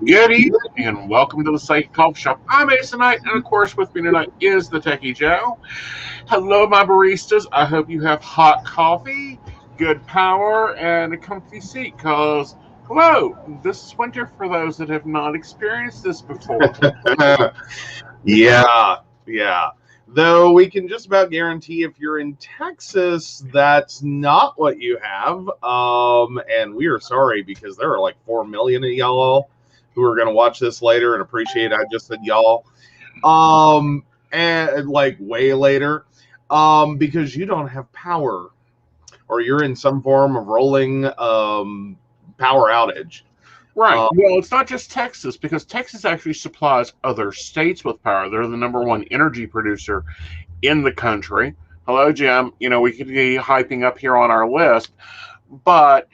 Good evening and welcome to the Psychic Coffee Shop. I'm Aeson Knight, and of course, with me tonight is the Techy Joe. Hello, my baristas. I hope you have hot coffee, good power, and a comfy seat. Cause hello, this is winter for those that have not experienced this before. Yeah. Though we can just about guarantee if you're in Texas, that's not what you have. And we are sorry because there are like 4 million of y'all who are going to watch this later and appreciate I just said y'all. And like way later, because you don't have power or you're in some form of rolling power outage. Right. Well, it's not just Texas, because Texas actually supplies other states with power. They're the number one energy producer in the country. Hello, Jim. You know, we could be hyping up here on our list, but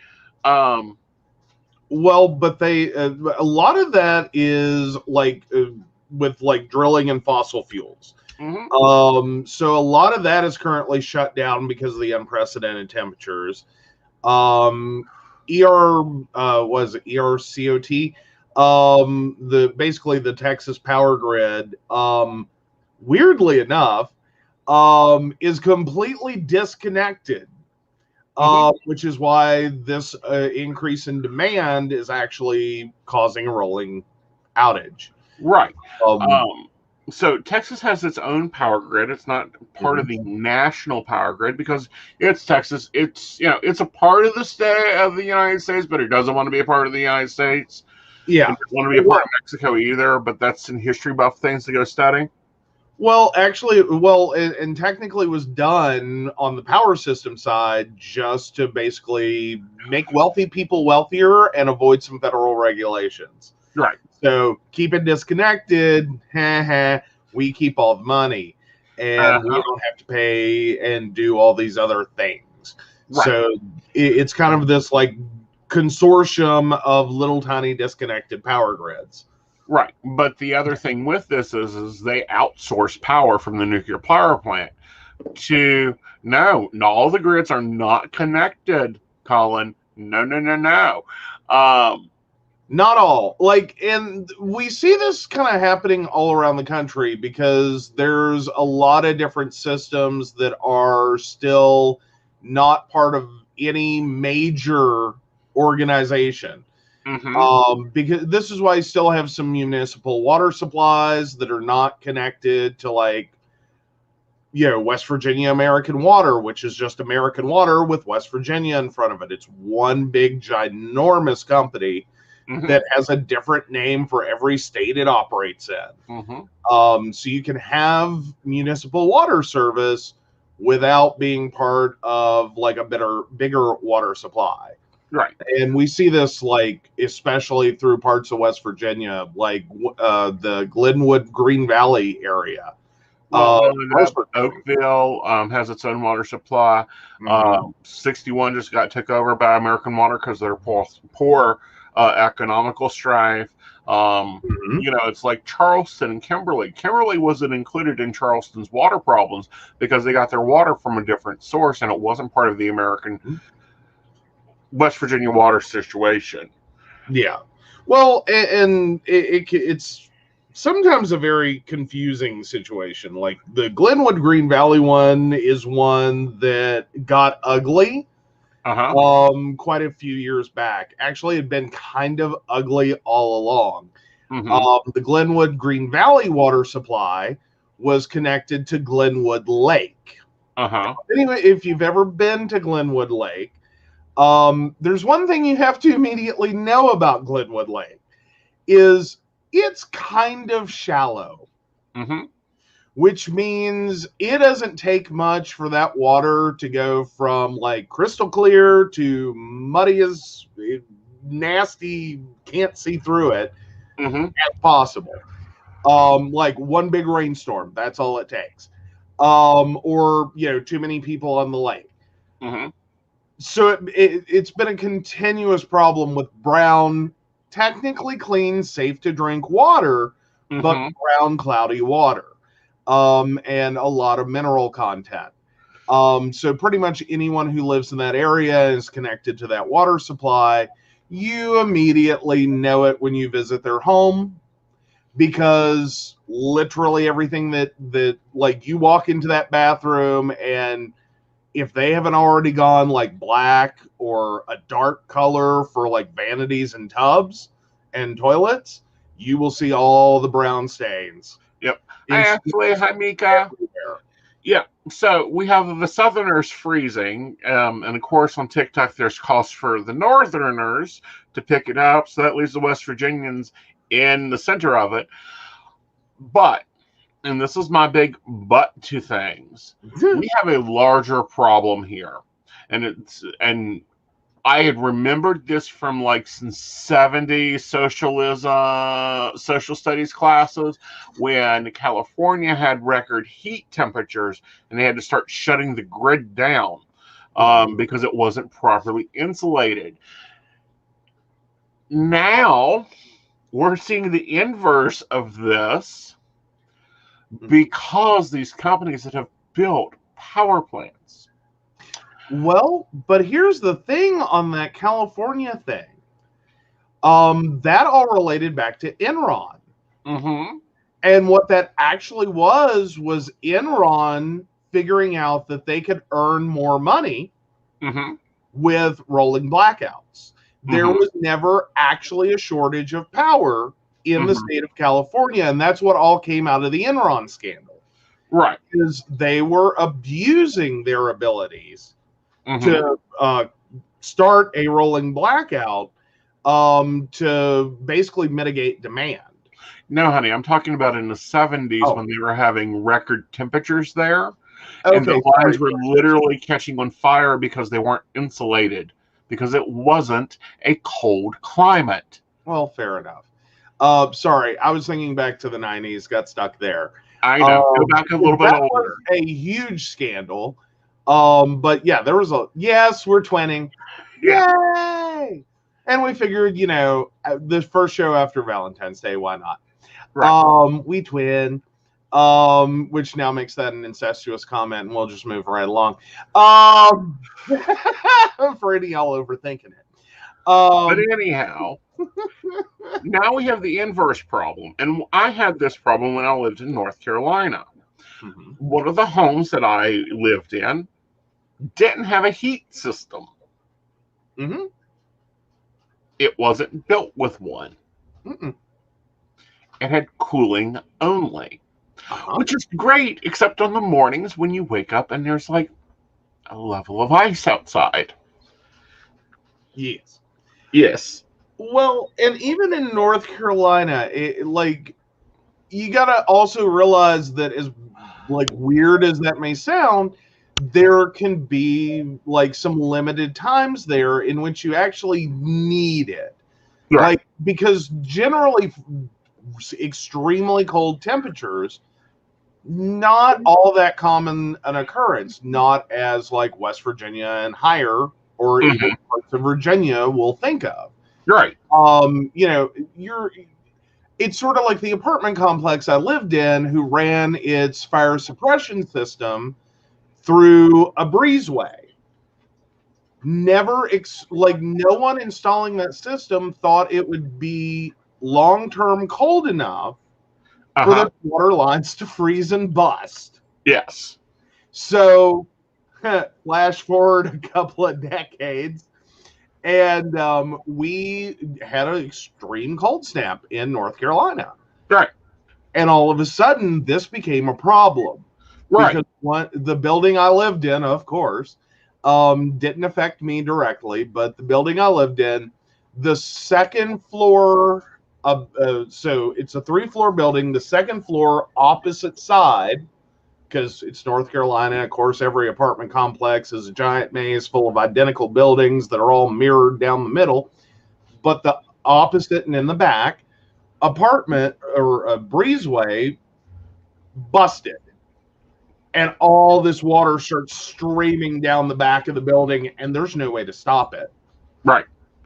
but they a lot of that is like with like drilling and fossil fuels. So a lot of that is currently shut down because of the unprecedented temperatures. ERCOT, basically the Texas power grid, weirdly enough, is completely disconnected, which is why this increase in demand is actually causing a rolling outage. Right. So Texas has its own power grid. It's not part of the national power grid because it's Texas. It's it's a part of the state of the United States, but it doesn't want to be a part of the United States. Yeah, it doesn't want to be a part of Mexico either. But that's some history buff things to go study. Well, actually, and technically was done on the power system side just to basically make wealthy people wealthier and avoid some federal regulations. Right. So keep it disconnected. We keep all the money, and we don't have to pay and do all these other things. Right. So it's kind of this like consortium of little tiny disconnected power grids. Right. But the other thing with this is they outsource power from the nuclear power plant to all the grids are not connected, Colin. No. Not all. And we see this kind of happening all around the country because there's a lot of different systems that are still not part of any major organization. Because this is why you still have some municipal water supplies that are not connected to West Virginia American Water, which is just American Water with West Virginia in front of it. It's one big ginormous company that has a different name for every state it operates in. So you can have municipal water service without being part of like a bigger water supply. Right. And we see this especially through parts of West Virginia, the Glenwood Green Valley area. Oakville has its own water supply. 61 just got took over by American Water because they're poor economical strife. It's like Charleston and Kimberly. Kimberly wasn't included in Charleston's water problems because they got their water from a different source and it wasn't part of the American West Virginia water situation. Yeah. Well, and it's sometimes a very confusing situation. Like the Glenwood Green Valley one is one that got ugly quite a few years back. Actually, it had been kind of ugly all along. The Glenwood Green Valley water supply was connected to Glenwood Lake. Anyway, if you've ever been to Glenwood Lake, there's one thing you have to immediately know about Glenwood Lake is it's kind of shallow, which means it doesn't take much for that water to go from like crystal clear to muddy as nasty, can't see through it as possible. Like one big rainstorm, that's all it takes. Or too many people on the lake. So it's been a continuous problem with brown, technically clean, safe to drink water, but brown, cloudy water, and a lot of mineral content. So pretty much anyone who lives in that area is connected to that water supply. you immediately know it when you visit their home, because literally everything that like, you walk into that bathroom, and if they haven't already gone like black or a dark color for like vanities and tubs and toilets, you will see all the brown stains. Yep. Hi, Mika. Yeah. So we have the Southerners freezing, and of course on TikTok there's calls for the Northerners to pick it up. So that leaves the West Virginians in the center of it. But, and this is my big but to things, we have a larger problem here, and I had remembered this from like some 70s social studies classes, when California had record heat temperatures and they had to start shutting the grid down because it wasn't properly insulated. Now we're seeing the inverse of this, because these companies that have built power plants. Well, but here's the thing on that California thing. That all related back to Enron. Mm-hmm. And what that actually was Enron figuring out that they could earn more money with rolling blackouts. There was never actually a shortage of power in the state of California, and that's what all came out of the Enron scandal. Right. Is they were abusing their abilities to start a rolling blackout to basically mitigate demand. No, honey, I'm talking about in the 70s when they were having record temperatures there. And the lines were literally catching on fire because they weren't insulated, because it wasn't a cold climate. Well, fair enough. Sorry, I was thinking back to the 90s, got stuck there. I know. Go back a little bit older. Was a huge scandal. But yeah, there was yes, we're twinning. Yeah. Yay! And we figured, the first show after Valentine's Day, why not? Right. We twin, which now makes that an incestuous comment, and we'll just move right along. For any y'all overthinking it. But anyhow, now we have the inverse problem. And I had this problem when I lived in North Carolina. One of the homes that I lived in didn't have a heat system. It wasn't built with one. It had cooling only, which is great, except on the mornings when you wake up and there's like a level of ice outside. Yes. Yes. Well, and even in North Carolina, you gotta also realize that, as like weird as that may sound, there can be like some limited times there in which you actually need it. Right. Like, because generally extremely cold temperatures, not all that common an occurrence, not as like West Virginia and higher, or even parts of Virginia will think of. Right. It's sort of like the apartment complex I lived in, who ran its fire suppression system through a breezeway. No one installing that system thought it would be long-term cold enough for the water lines to freeze and bust. Yes. So, flash forward a couple of decades, and we had an extreme cold snap in North Carolina. Right. And all of a sudden, this became a problem. Right. Because the building I lived in, of course, didn't affect me directly, but the building I lived in, the second floor of, so it's a 3-floor building, the second floor opposite side, because it's North Carolina, of course, every apartment complex is a giant maze full of identical buildings that are all mirrored down the middle, but the opposite and in the back, apartment or a breezeway busted. And all this water starts streaming down the back of the building, and there's no way to stop it. Right.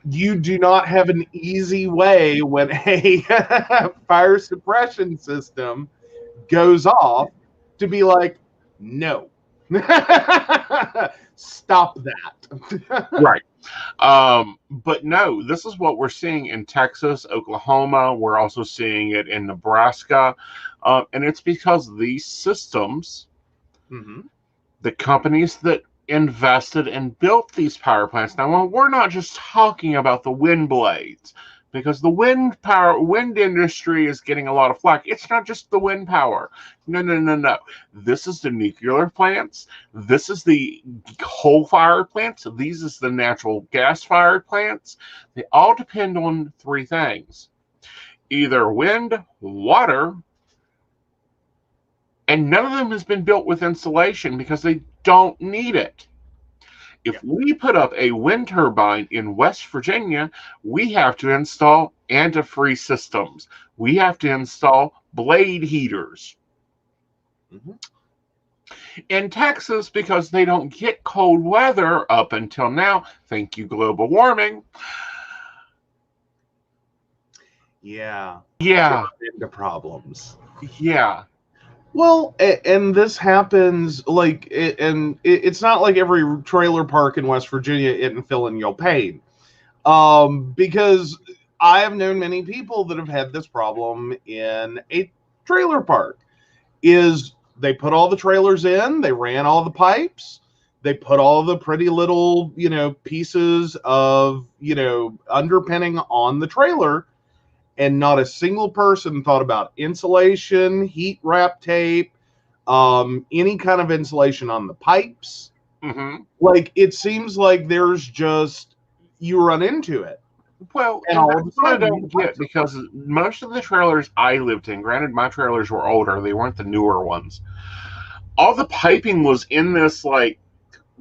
You do not have an easy way when a fire suppression system goes off to be like, no. Stop that. Right. But no, this is what we're seeing in Texas, Oklahoma. We're also seeing it in Nebraska. And it's because these systems, the companies that invested and built these power plants. Now, we're not just talking about the wind blades, because the wind industry is getting a lot of flack. It's not just the wind power. No. This is the nuclear plants. This is the coal-fired plants. These is the natural gas-fired plants. They all depend on three things: either wind, water, and none of them has been built with insulation because they don't need it. If we put up a wind turbine in West Virginia, we have to install antifreeze systems. We have to install blade heaters. In Texas, because they don't get cold weather up until now, thank you, global warming. Yeah. Into problems. Yeah. Well, and this happens like, it's not like every trailer park in West Virginia isn't feeling your pain. Because I have known many people that have had this problem in a trailer park. Is they put all the trailers in, they ran all the pipes, they put all the pretty little, pieces of, underpinning on the trailer, and not a single person thought about insulation, heat wrap tape, any kind of insulation on the pipes. Like, it seems like there's just, you run into it. Well, and that's what I don't get, because most of the trailers I lived in, granted my trailers were older, they weren't the newer ones, all the piping was in this, like,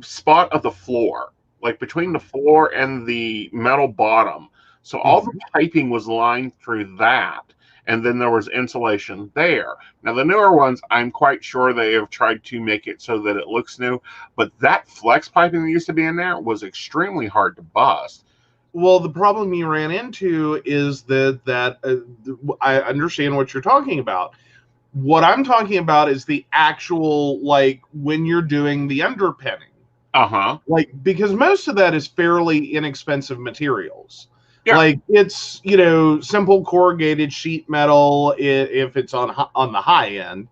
spot of the floor, like between the floor and the metal bottom. So all the piping was lined through that, and then there was insulation there. Now, the newer ones, I'm quite sure they have tried to make it so that it looks new, but that flex piping that used to be in there was extremely hard to bust. Well, the problem you ran into is that I understand what you're talking about. What I'm talking about is the actual, like, when you're doing the underpinning. Like, because most of that is fairly inexpensive materials. Yeah. Like, it's, simple corrugated sheet metal if it's on the high end.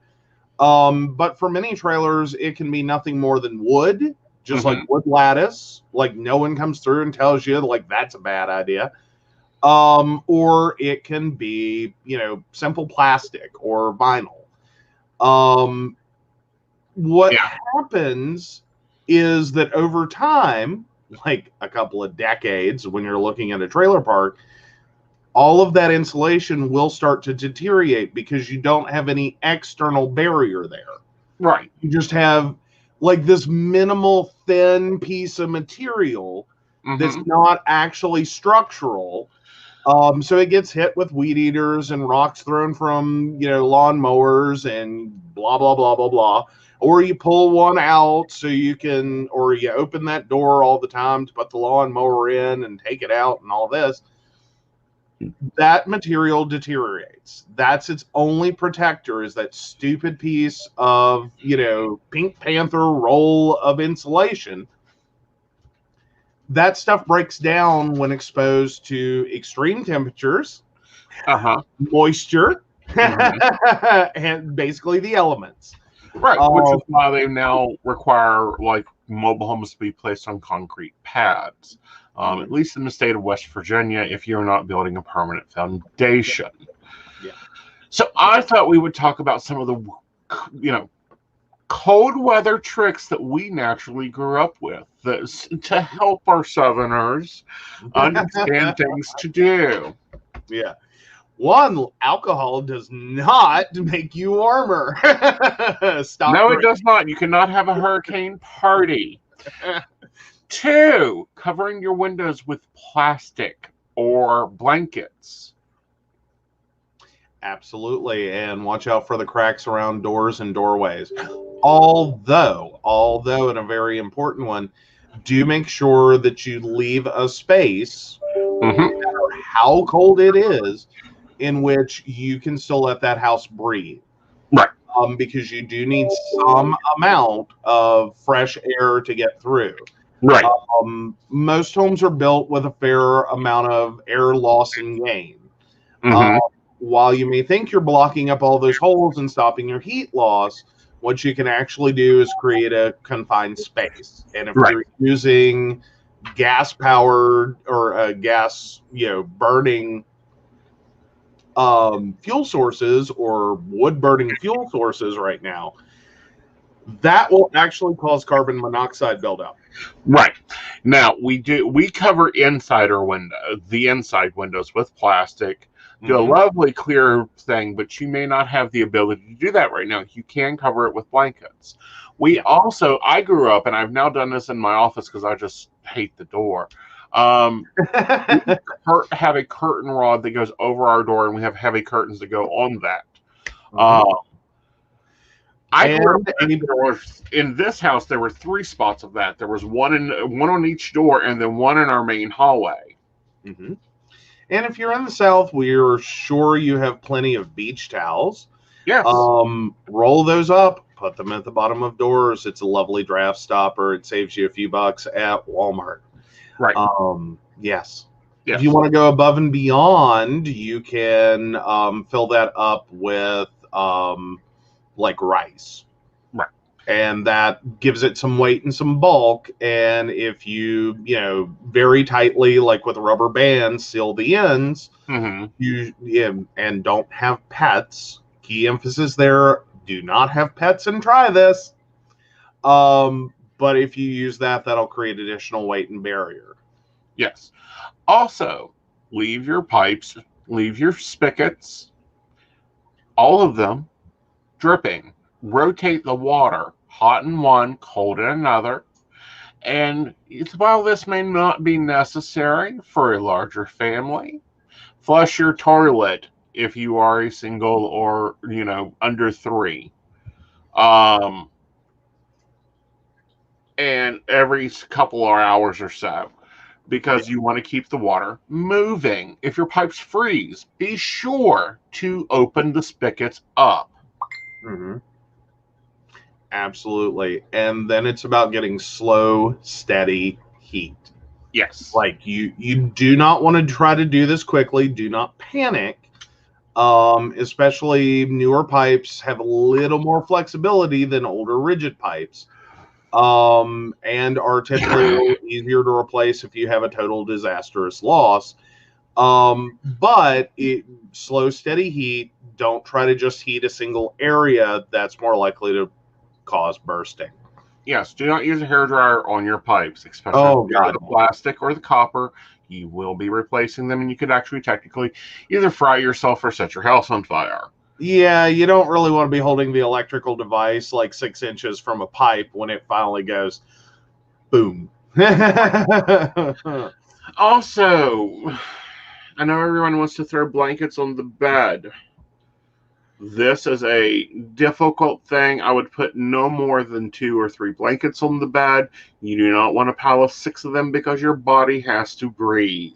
But for many trailers, it can be nothing more than wood. Just like wood lattice, like no one comes through and tells you like that's a bad idea. Or it can be, simple plastic or vinyl. What happens is that over time, like a couple of decades, when you're looking at a trailer park, all of that insulation will start to deteriorate because you don't have any external barrier there. Right. You just have like this minimal thin piece of material that's not actually structural. So it gets hit with weed eaters and rocks thrown from, lawn mowers and blah, blah, blah, blah, blah. Or you pull one out so you can, or you open that door all the time to put the lawnmower in and take it out and all this. That material deteriorates. That's its only protector, is that stupid piece of, Pink Panther roll of insulation. That stuff breaks down when exposed to extreme temperatures, moisture, and basically the elements. Right, which is why they now require, like, mobile homes to be placed on concrete pads. At least in the state of West Virginia, if you're not building a permanent foundation. Yeah. So I thought we would talk about some of the, cold weather tricks that we naturally grew up with to help our Southerners understand things to do. Yeah. One, alcohol does not make you warmer. No, it does not. You cannot have a hurricane party. 2, covering your windows with plastic or blankets. Absolutely. And watch out for the cracks around doors and doorways. Although, and a very important one, do make sure that you leave a space, no matter how cold it is, in which you can still let that house breathe. Right. Because you do need some amount of fresh air to get through. Right. Most homes are built with a fair amount of air loss and gain. Mm-hmm. While you may think you're blocking up all those holes and stopping your heat loss, what you can actually do is create a confined space. And if you're using gas powered or gas, burning fuel sources or wood burning fuel sources right now, that will actually cause carbon monoxide buildup. Right. Now we cover the inside windows with plastic. Do a lovely clear thing, but you may not have the ability to do that right now. You can cover it with blankets. I grew up, and I've now done this in my office because I just hate the door. We have a curtain rod that goes over our door, and we have heavy curtains that go on that. In this house, there were 3 spots of that. There was one on each door, and then one in our main hallway. Mm-hmm. And if you're in the South, we're sure you have plenty of beach towels. Yes. Roll those up, put them at the bottom of doors. It's a lovely draft stopper. It saves you a few bucks at Walmart. Right. Yes. If you want to go above and beyond, you can fill that up with like rice. Right. And that gives it some weight and some bulk. And if you, very tightly, like with a rubber band, seal the ends, and don't have pets, key emphasis there, do not have pets and try this. But if you use that, that'll create additional weight and barrier. Yes. Also, leave your pipes, leave your spigots, all of them dripping. Rotate the water, hot in one, cold in another. And while this may not be necessary for a larger family, flush your toilet if you are a single or, under 3. And every couple of hours or so, because you want to keep the water moving. If your pipes freeze, be sure to open the spigots up. Mm-hmm. Absolutely. And then it's about getting slow, steady heat. Yes. Like you do not want to try to do this quickly. Do not panic. Especially newer pipes have a little more flexibility than older rigid pipes. And are typically easier to replace if you have a total disastrous loss. But slow, steady heat. Don't try to just heat a single area. That's more likely to cause bursting. Yes, do not use a hairdryer on your pipes, especially the plastic or the copper. You will be replacing them, and you could actually technically either fry yourself or set your house on fire. Yeah, you don't really want to be holding the electrical device like 6 inches from a pipe when it finally goes boom. Also, I know everyone wants to throw blankets on the bed. This is a difficult thing. I would put no more than 2 or 3 blankets on the bed. You do not want a pile of 6 of them because your body has to breathe.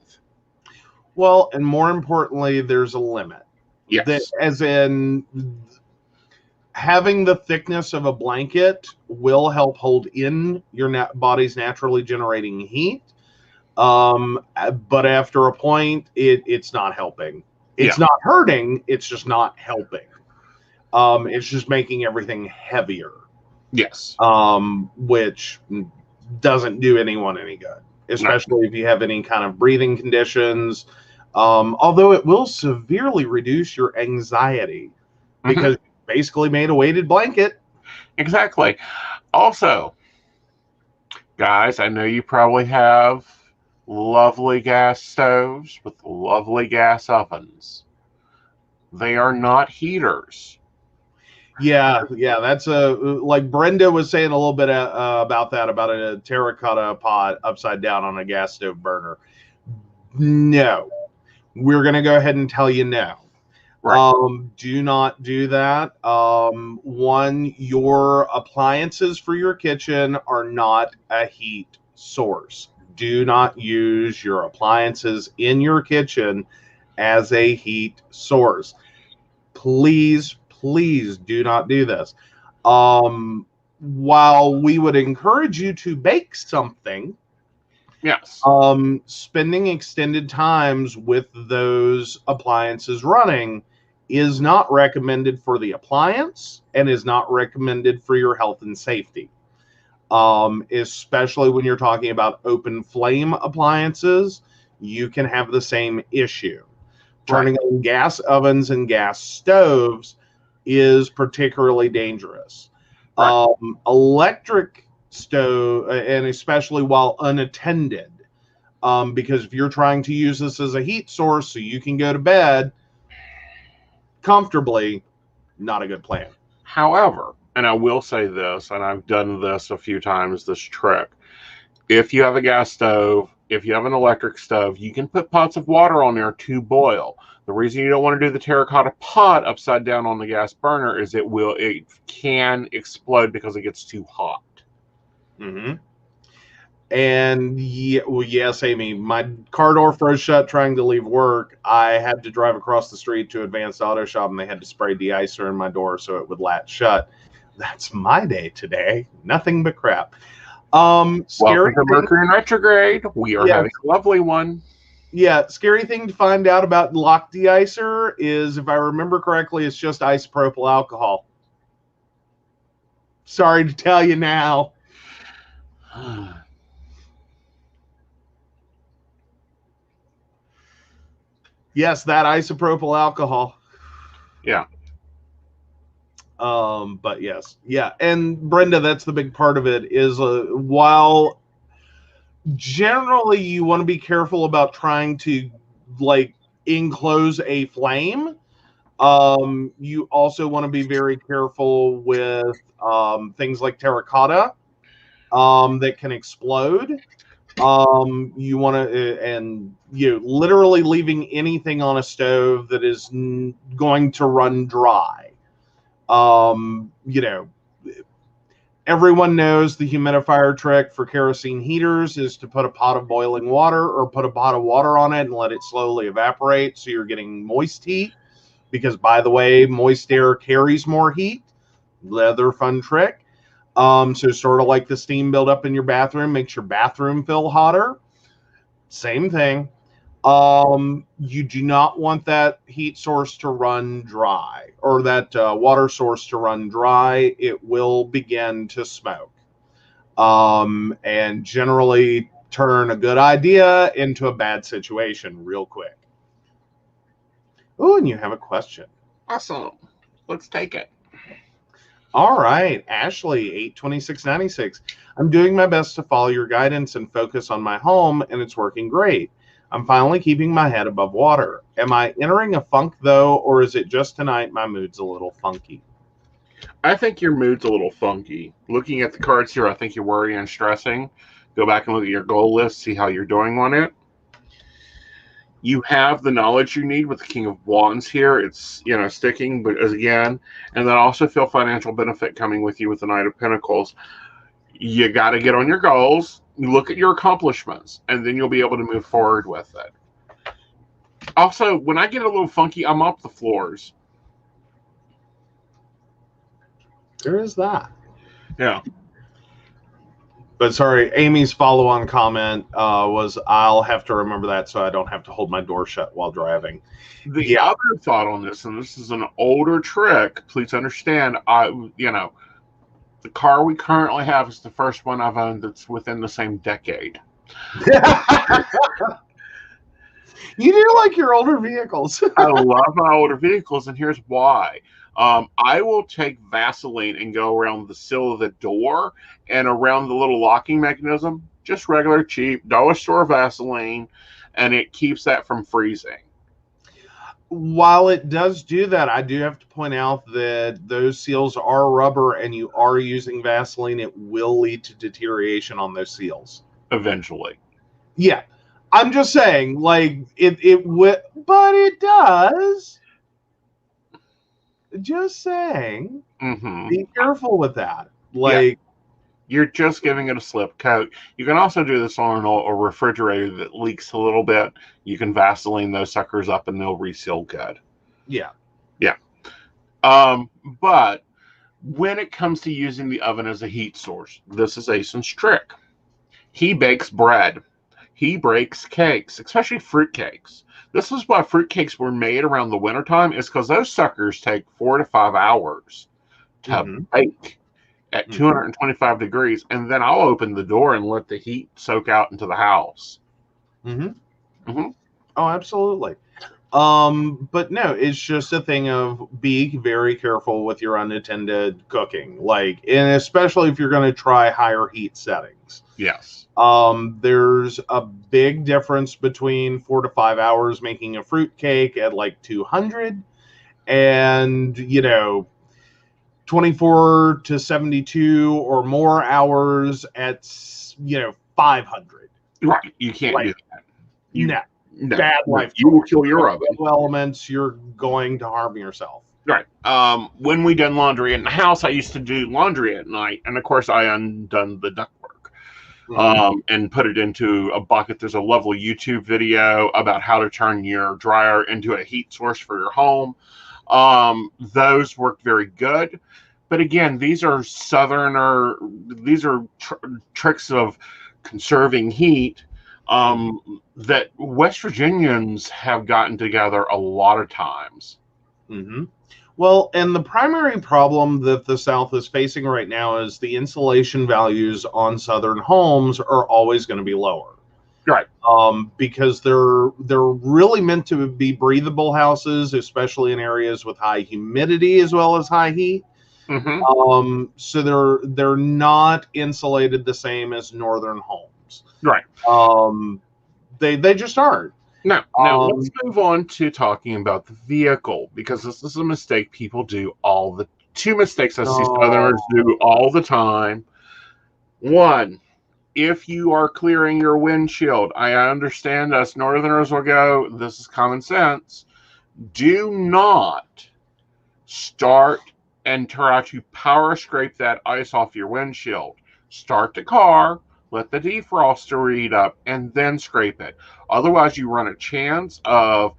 Well, and more importantly, there's a limit. Yes. As in, having the thickness of a blanket will help hold in your body's naturally generating heat. But after a point, it's not helping. It's not hurting. It's just not helping. It's just making everything heavier. Yes. Which doesn't do anyone any good, especially if you have any kind of breathing conditions. Although it will severely reduce your anxiety because you basically made a weighted blanket. Exactly. Also, guys, I know you probably have lovely gas stoves with lovely gas ovens. They are not heaters. Yeah, that's like Brenda was saying a little bit about that, about a terracotta pot upside down on a gas stove burner. No, we're going to go ahead and tell you no. Right. Do not do that. One, your appliances for your kitchen are not a heat source. Do not use your appliances in your kitchen as a heat source. Please do not do this. While we would encourage you to bake something Yes. Spending extended times with those appliances running is not recommended for the appliance and is not recommended for your health and safety. Especially when you're talking about open flame appliances, you can have the same issue. Turning on gas ovens and gas stoves is particularly dangerous. Electric stove, and especially while unattended, because if you're trying to use this as a heat source so you can go to bed comfortably, not a good plan. However, and I will say this, and I've done this a few times, this trick. If you have a gas stove, if you have an electric stove, you can put pots of water on there to boil. The reason you don't want to do the terracotta pot upside down on the gas burner is it can explode because it gets too hot. Mm-hmm. And yes, Amy, my car door froze shut trying to leave work. I had to drive across the street to Advanced Auto Shop, and they had to spray de-icer in my door so it would latch shut. That's my day today. Nothing but crap. Welcome to Mercury in retrograde. We are having a lovely one. Yeah, scary thing to find out about lock de-icer is, if I remember correctly, it's just isopropyl alcohol. Sorry to tell you now. Yes, that isopropyl alcohol. Yeah. But yes. Yeah. And Brenda, that's the big part of it is while generally you want to be careful about trying to like enclose a flame, you also want to be very careful with things like terracotta that can explode. You want to, and literally leaving anything on a stove that is going to run dry. Everyone knows the humidifier trick for kerosene heaters is to put a pot of boiling water or put a pot of water on it and let it slowly evaporate so you're getting moist heat. Because, by the way, moist air carries more heat. Another fun trick. So sort of like the steam buildup in your bathroom makes your bathroom feel hotter. Same thing. You do not want that heat source to run dry, or that water source to run dry. It will begin to smoke. And generally turn a good idea into a bad situation real quick. Oh, and you have a question. Awesome. Let's take it. All right, Ashley, 82696. I'm doing my best to follow your guidance and focus on my home, and it's working great. I'm finally keeping my head above water. Am I entering a funk, though, or is it just tonight my mood's a little funky? I think your mood's a little funky. Looking at the cards here, I think you're worrying and stressing. Go back and look at your goal list, see how you're doing on it. You have the knowledge you need with the King of Wands here. It's, sticking, but again, and then also feel financial benefit coming with you with the Knight of Pentacles. You got to get on your goals, look at your accomplishments, and then you'll be able to move forward with it. Also, when I get a little funky, I'm up the floors. There is that. Yeah. But sorry, Amy's follow-on comment was, I'll have to remember that so I don't have to hold my door shut while driving. The other thought on this, and this is an older trick, please understand, the car we currently have is the first one I've owned that's within the same decade. You do like your older vehicles. I love my older vehicles, and here's why. I will take Vaseline and go around the sill of the door and around the little locking mechanism, just regular cheap dollar store Vaseline, and it keeps that from freezing. While it does do that, I do have to point out that those seals are rubber and you are using Vaseline. It will lead to deterioration on those seals. Eventually. Yeah. I'm just saying, like, it would, but it does. Just saying. Mm-hmm. Be careful with that. Like, you're just giving it a slip coat. You can also do this on a refrigerator that leaks a little bit. You can Vaseline those suckers up and they'll reseal good. Yeah. Yeah. But when it comes to using the oven as a heat source, this is Aeson's trick. He bakes bread. he breaks cakes, especially fruit cakes. This is why fruit cakes were made around the wintertime, is because those suckers take 4 to 5 hours to bake at 225 degrees, and then I'll open the door and let the heat soak out into the house. Oh, absolutely. But no, it's just a thing of be very careful with your unattended cooking, like, and especially if you're going to try higher heat settings. Yes. There's a big difference between 4 to 5 hours making a fruit cake at like 200 and, 24 to 72 or more hours at, 500. Right. You can't do that. No. Bad life. You will kill your oven. Elements, you're going to harm yourself. Right. When we done laundry in the house, I used to do laundry at night, and of course I undone the ductwork and put it into a bucket. There's a lovely YouTube video about how to turn your dryer into a heat source for your home. Those work very good. But again, these are tricks of conserving heat that West Virginians have gotten together a lot of times. Well, and the primary problem that the South is facing right now is the insulation values on Southern homes are always going to be lower. Right. Because they're really meant to be breathable houses, especially in areas with high humidity as well as high heat. So they're not insulated the same as northern homes. Right. They just aren't. Now let's move on to talking about the vehicle, because this is a mistake people do two mistakes I see Southerners do all the time. One, if you are clearing your windshield, I understand us Northerners will go, this is common sense. Do not start and try to power scrape that ice off your windshield. Start the car, let the defroster read up, and then scrape it. Otherwise, you run a chance of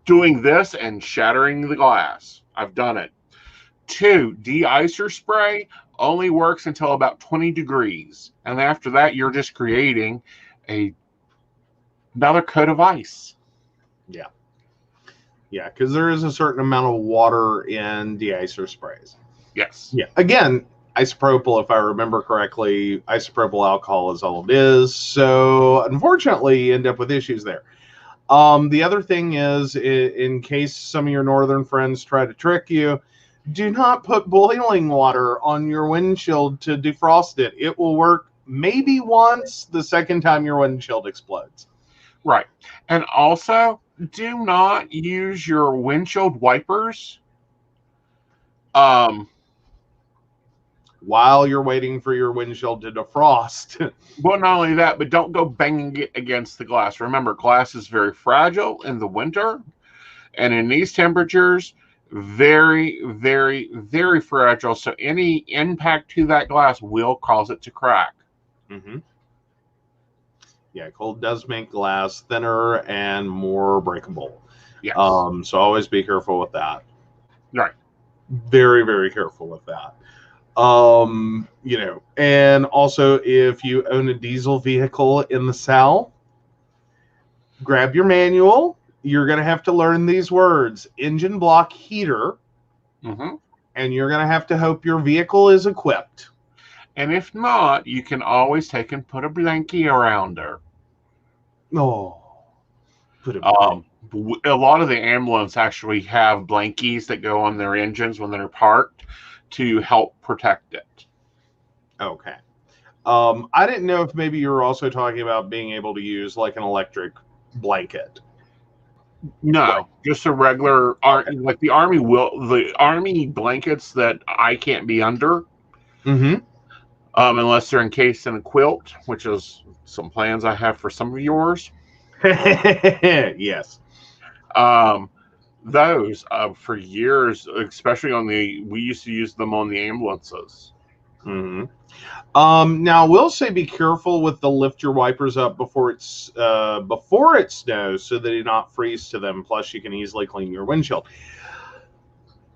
doing this and shattering the glass. I've done it. 2, de-icer spray only works until about 20 degrees. And after that, you're just creating another coat of ice. Yeah. Yeah, because there is a certain amount of water in de-icer sprays. Yes. Yeah. Again, isopropyl, if I remember correctly, isopropyl alcohol is all it is. So unfortunately, you end up with issues there. The other thing is, in case some of your northern friends try to trick you, do not put boiling water on your windshield to defrost it. It will work maybe once, the second time your windshield explodes. Right. And also, do not use your windshield wipers while you're waiting for your windshield to defrost. Well, not only that, but don't go banging it against the glass. Remember, glass is very fragile in the winter, and in these temperatures, very, very, very fragile. So any impact to that glass will cause it to crack. Yeah, cold does make glass thinner and more breakable. Yes. So always be careful with that. Right. Very, very careful with that. And also if you own a diesel vehicle in the South, grab your manual. You're going to have to learn these words: engine block heater. And you're going to have to hope your vehicle is equipped. And if not, you can always take and put a blankie around her. Put a lot of the ambulance actually have blankies that go on their engines when they're parked to help protect it. Okay. I didn't know if maybe you were also talking about being able to use like an electric blanket. No, just a regular, like the Army blankets that I can't be under. Unless they're encased in a quilt, which is some plans I have for some of yours. Yes. Those for years, especially we used to use them on the ambulances. Now, we'll say be careful with the lift your wipers up before it snows so they do not freeze to them. Plus, you can easily clean your windshield.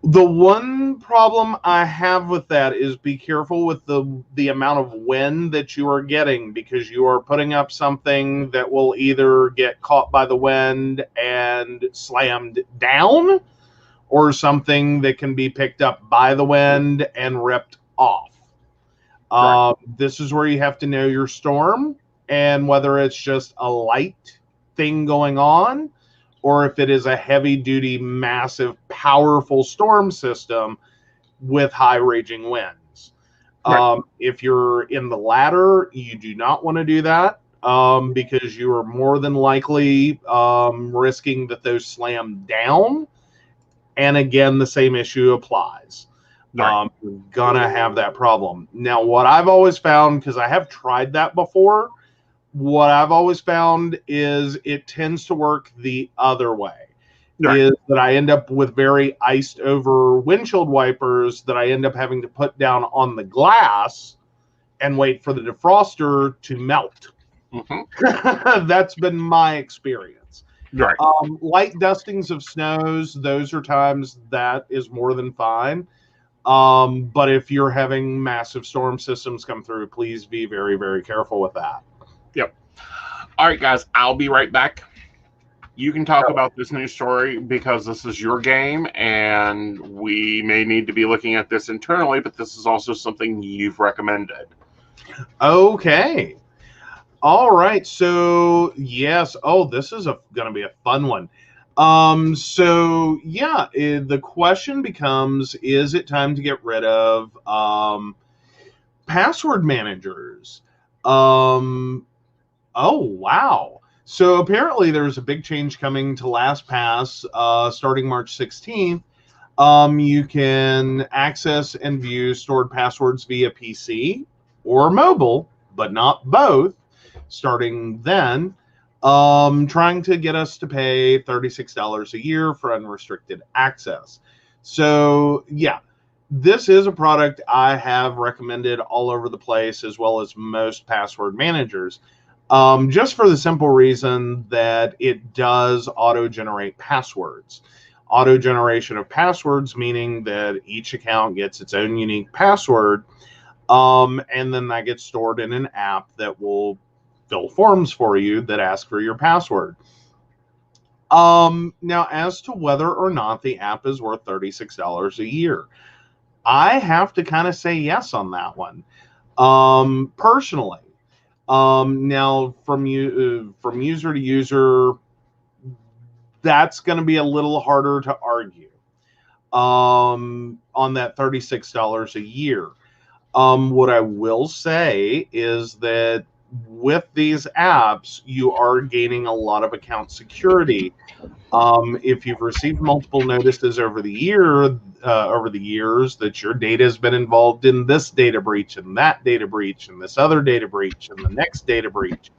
The one problem I have with that is be careful with the amount of wind that you are getting, because you are putting up something that will either get caught by the wind and slammed down, or something that can be picked up by the wind and ripped off. Right. This is where you have to know your storm, and whether it's just a light thing going on, or if it is a heavy-duty, massive, powerful storm system with high raging winds. Right. If you're in the latter, you do not want to do that, because you are more than likely risking that those slam down. And again, the same issue applies. Right. You're gonna have that problem. Now, what I've always found, because I have tried that before, what I've always found is it tends to work the other way. Right. Is that I end up with very iced over windshield wipers that I end up having to put down on the glass and wait for the defroster to melt. Mm-hmm. That's been my experience. Right. Light dustings of snows, those are times that is more than fine. But if you're having massive storm systems come through, please be very, very careful with that. Yep. All right, guys, I'll be right back. You can talk about this news story because this is your game, and we may need to be looking at this internally, but this is also something you've recommended. Okay. All right. So, yes. Oh, this is going to be a fun one. So, yeah, the question becomes, is it time to get rid of password managers? Oh, wow. So apparently there's a big change coming to LastPass starting March 16th. You can access and view stored passwords via PC or mobile, but not both, starting then. Trying to get us to pay $36 a year for unrestricted access. So, yeah, this is a product I have recommended all over the place, as well as most password managers. Just for the simple reason that it does auto-generate passwords. Auto-generation of passwords, meaning that each account gets its own unique password, and then that gets stored in an app that will fill forms for you that ask for your password. Now, as to whether or not the app is worth $36 a year, I have to kind of say yes on that one, personally. Now, from user to user, that's going to be a little harder to argue on that $36 a year. What I will say is that with these apps, you are gaining a lot of account security. If you've received multiple notices over the years that your data has been involved in this data breach and that data breach and this other data breach and the next data breach,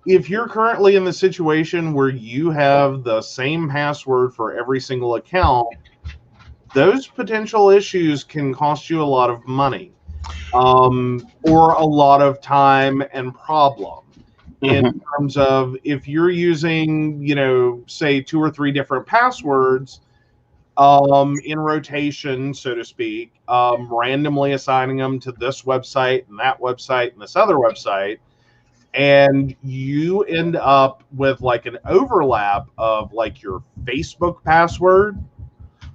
if you're currently in the situation where you have the same password for every single account, those potential issues can cost you a lot of money, or a lot of time and problem. In terms of if you're using, say 2 or 3 different passwords in rotation, so to speak, randomly assigning them to this website and that website and this other website, and you end up with like an overlap of like your Facebook password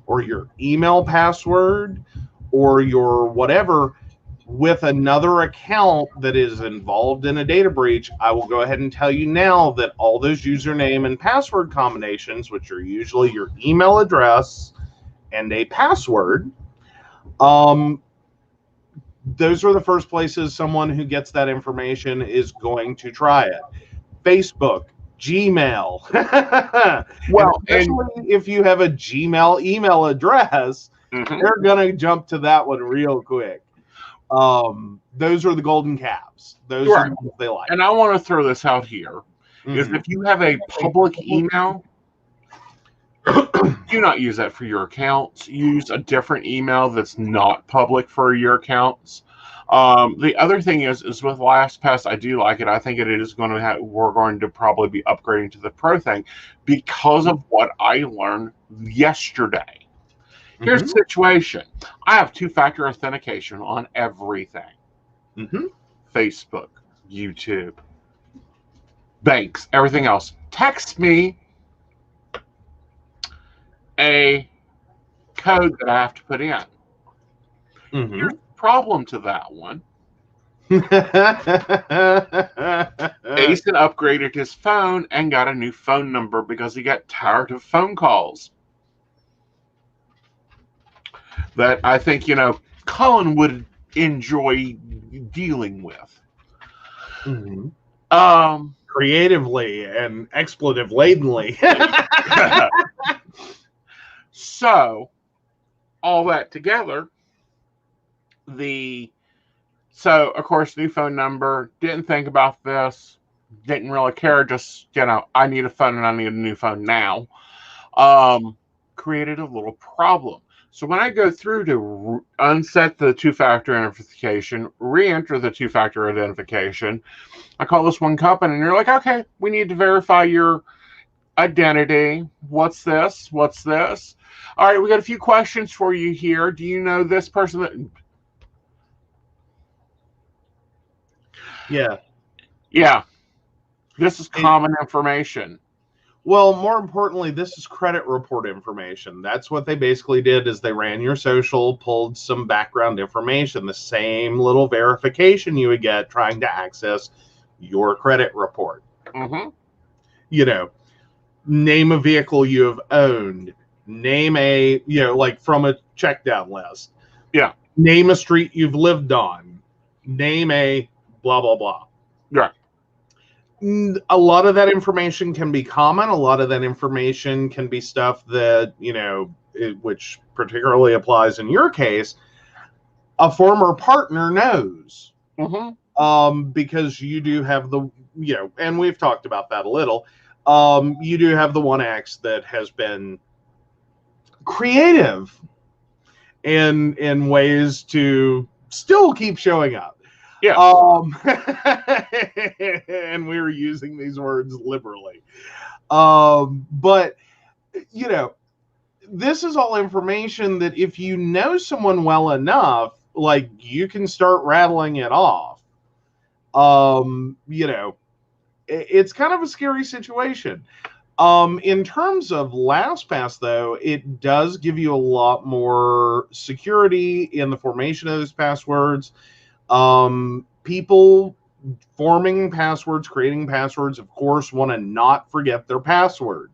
or your email password or your whatever with another account that is involved in a data breach, I will go ahead and tell you now that all those username and password combinations, which are usually your email address and a password, those are the first places someone who gets that information is going to try it. Facebook, Gmail. Well, especially if you have a Gmail email address, they're going to jump to that one real quick. Those are the golden calves. Those are the ones they like. And I want to throw this out here. Is if you have a public email, do not use that for your accounts. Use a different email that's not public for your accounts. The other thing is with LastPass, I do like it. I think it is going to have, we're going to probably be upgrading to the Pro thing because of what I learned yesterday. Here's the situation. I have two-factor authentication on everything. Facebook, YouTube, banks, everything else. Text me a code that I have to put in. Here's the problem to that one. Aeson upgraded his phone and got a new phone number because he got tired of phone calls. That I think, Colin would enjoy dealing with. Creatively and expletive ladenly. So, all that together, so of course, new phone number, didn't think about this, didn't really care, just, I need a phone and I need a new phone now. Created a little problem. So when I go through to unset the two-factor identification, re-enter the two-factor identification, I call this one company and you're like, okay, we need to verify your identity. What's this? What's this? All right, we got a few questions for you here. Do you know this person that... Yeah. This is common information. Well, more importantly, this is credit report information. That's what they basically did, is they ran your social, pulled some background information, the same little verification you would get trying to access your credit report. Name a vehicle you have owned, name a, like from a check down list. Yeah. Name a street you've lived on, name a blah, blah, blah. Right. A lot of that information can be common. A lot of that information can be stuff that, which particularly applies in your case, a former partner knows. Because you do have the, and we've talked about that a little, you do have the one ex that has been creative in ways to still keep showing up. Yeah. And we were using these words liberally. But, this is all information that if you know someone well enough, like, you can start rattling it off. It's kind of a scary situation. In terms of LastPass, though, it does give you a lot more security in the formation of those passwords. People forming passwords, creating passwords, of course, want to not forget their password.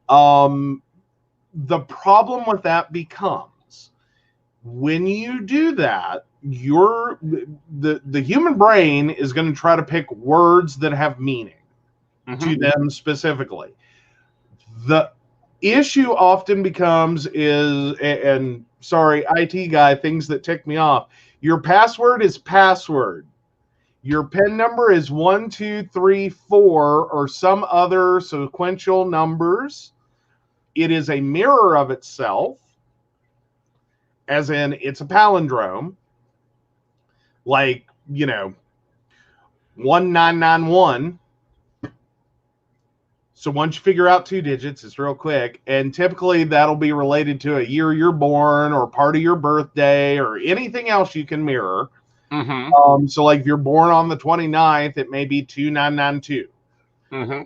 The problem with that becomes when you do that, the human brain is going to try to pick words that have meaning to them specifically. The issue often becomes and sorry, IT guy, things that tick me off. Your password is password. Your PIN number is 1, 2, 3, 4, or some other sequential numbers. It is a mirror of itself, as in it's a palindrome. Like, 1991. So once you figure out 2 digits, it's real quick. And typically that'll be related to a year you're born or part of your birthday or anything else you can mirror. So like if you're born on the 29th, it may be 2992. Yeah.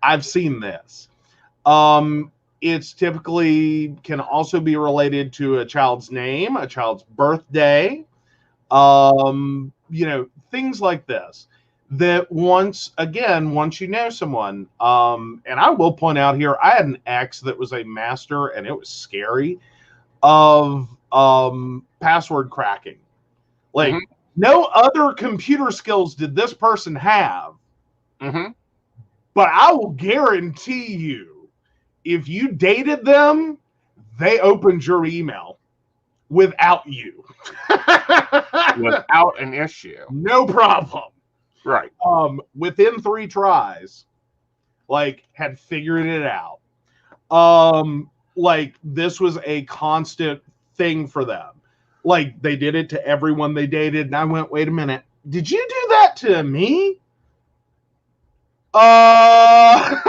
I've seen this. It's typically can also be related to a child's name, a child's birthday, things like this. That once you know someone, and I will point out here, I had an ex that was a master, and it was scary, of password cracking. Like, no other computer skills did this person have. But I will guarantee you, if you dated them, they opened your email without you. Without an issue. No problem. Right. Within 3 tries, like, had figured it out. Like, this was a constant thing for them. Like, they did it to everyone they dated, and I went, wait a minute, did you do that to me? Yeah,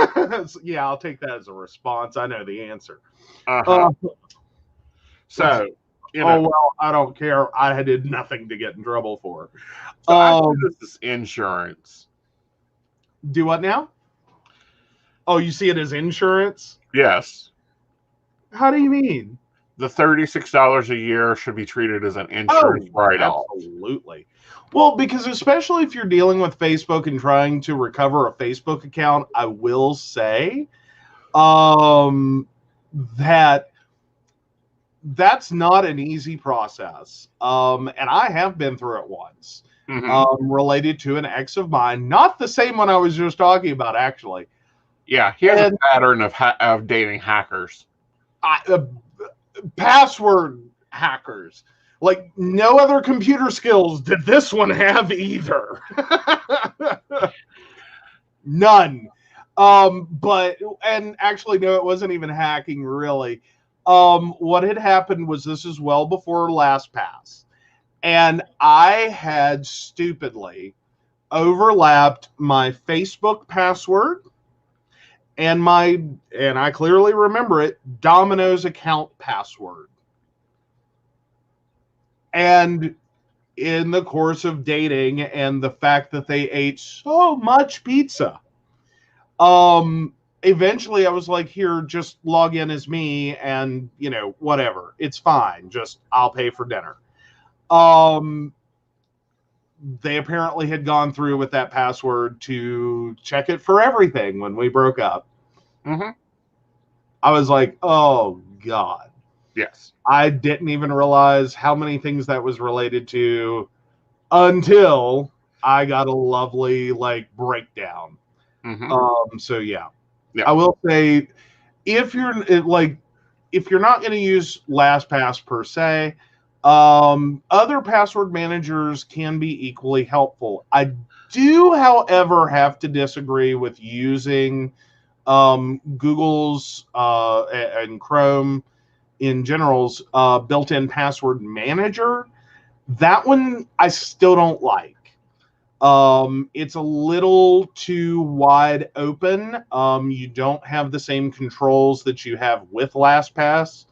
I'll take that as a response. I know the answer. Uh-huh. So, oh well, I don't care. I did nothing to get in trouble for. So I think this is insurance. Do what now? Oh, you see it as insurance? Yes. How do you mean? The $36 a year should be treated as an insurance write-off. Absolutely. Well, because especially if you're dealing with Facebook and trying to recover a Facebook account, I will say that that's not an easy process. And I have been through it once. Related to an ex of mine, not the same one I was just talking about, actually. Yeah, he has a pattern of dating hackers. Password hackers. Like, no other computer skills did this one have either. None. And actually, no, it wasn't even hacking, really. What had happened was, this is well before LastPass. And I had stupidly overlapped my Facebook password and I clearly remember it, Domino's account password. And in the course of dating and the fact that they ate so much pizza, eventually I was like, here, just log in as me and, whatever. It's fine. Just, I'll pay for dinner. They apparently had gone through with that password to check it for everything when we broke up. I was like, oh, God. Yes. I didn't even realize how many things that was related to until I got a lovely, breakdown. So, yeah. I will say, if you're not going to use LastPass per se, other password managers can be equally helpful. I do, however, have to disagree with using Google's and Chrome in general's built-in password manager. That one I still don't like. It's a little too wide open. You don't have the same controls that you have with LastPass.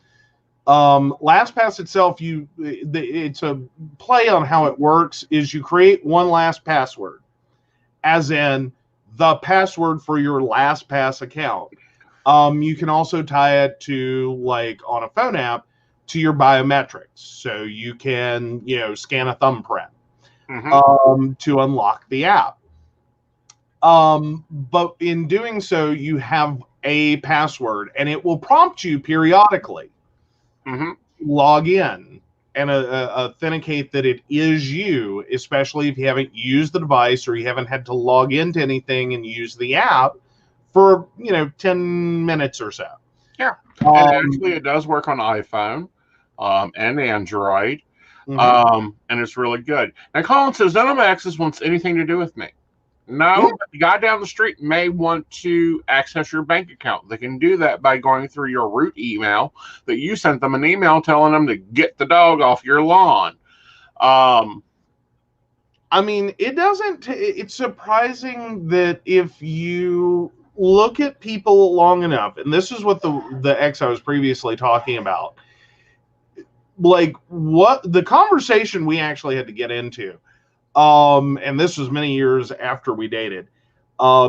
LastPass itself, it's a play on how it works, is you create one LastPassword, as in the password for your LastPass account. You can also tie it to, on a phone app, to your biometrics. So you can, scan a thumbprint to unlock the app. But in doing so, you have a password, and it will prompt you periodically. Log in and authenticate that it is you, especially if you haven't used the device or you haven't had to log into anything and use the app for 10 minutes or so. Yeah. And actually it does work on iPhone and Android. And it's really good. Now Colin says none of my exes wants anything to do with me. No, but the guy down the street may want to access your bank account. They can do that by going through your root email that you sent them an email telling them to get the dog off your lawn. I mean, it's surprising that if you look at people long enough, and this is what the ex I was previously talking about, what the conversation we actually had to get into, and this was many years after we dated,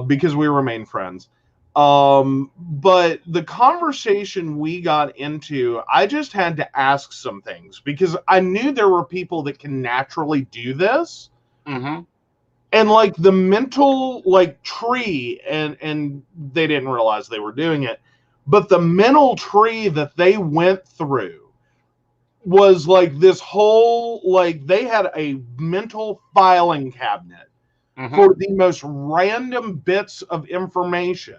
because we remained friends. But the conversation we got into, I just had to ask some things because I knew there were people that can naturally do this. And the mental tree, and they didn't realize they were doing it, but the mental tree that they went through was this whole, they had a mental filing cabinet for the most random bits of information.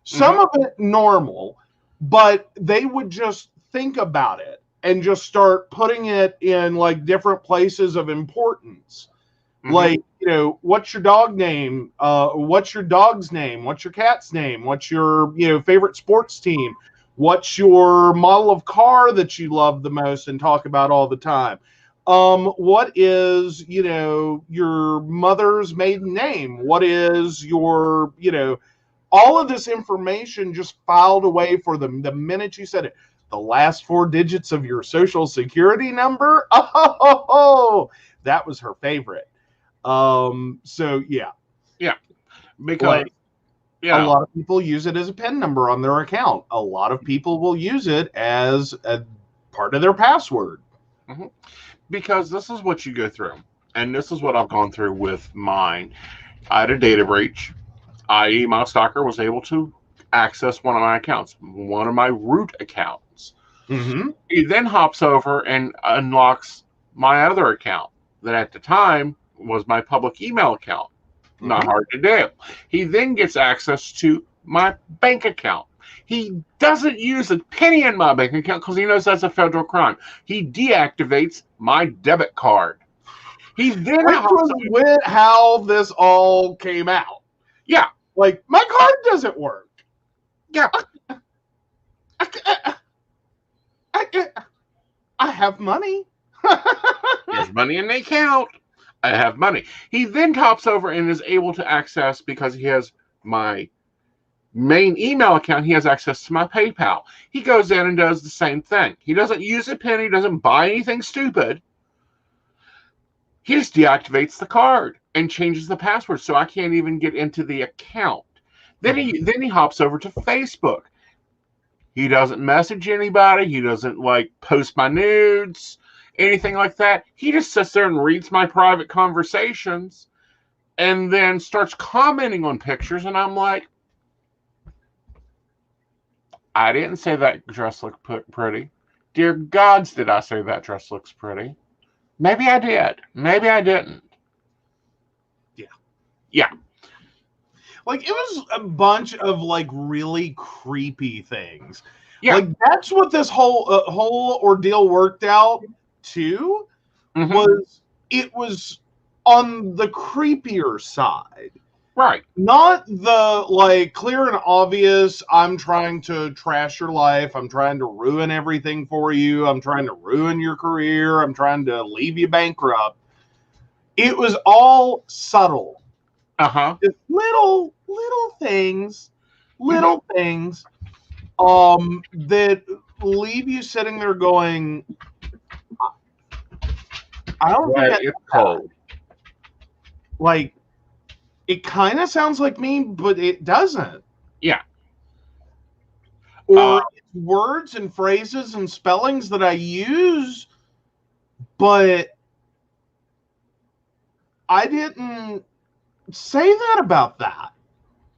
Some of it normal, but they would just think about it and just start putting it in different places of importance. What's your dog name? What's your dog's name? What's your cat's name? What's your, favorite sports team? What's your model of car that you love the most and talk about all the time? What is, your mother's maiden name? What is your, all of this information just filed away for them the minute you said it. The last 4 digits of your social security number. Oh, that was her favorite. So yeah. Yeah. Because a lot of people use it as a PIN number on their account. A lot of people will use it as a part of their password. Mm-hmm. Because this is what you go through. And this is what I've gone through with mine. I had a data breach, i.e. my stalker was able to access one of my accounts, one of my root accounts. Mm-hmm. He then hops over and unlocks my other account that at the time was my public email account. Not hard to do. He then gets access to my bank account. He doesn't use a penny in my bank account because he knows that's a federal crime. He deactivates my debit card. He then with how this all came out. Yeah. Like, my card doesn't work. Yeah. I have money. There's money in the account. I have money. He then hops over and is able to access, because he has my main email account, he has access to my PayPal. He goes in and does the same thing. He doesn't use a PIN. He doesn't buy anything stupid. He just deactivates the card and changes the password so I can't even get into the account. Then he hops over to Facebook. He doesn't message anybody. He doesn't post my nudes, anything like that. He just sits there and reads my private conversations and then starts commenting on pictures. And I'm like, I didn't say that dress looked pretty. Dear gods, did I say that dress looks pretty? Maybe I did. Maybe I didn't. Yeah. Yeah. Like, it was a bunch of really creepy things. Yeah. Like, that's what this whole ordeal worked out to. Mm-hmm. It was on the creepier side. Right. Not the clear and obvious, I'm trying to trash your life, I'm trying to ruin everything for you, I'm trying to ruin your career, I'm trying to leave you bankrupt. It was all subtle. Just little things, that leave you sitting there going, I don't think it's cold. It kind of sounds like me, but it doesn't. Yeah. Or it's words and phrases and spellings that I use, but I didn't say that about that.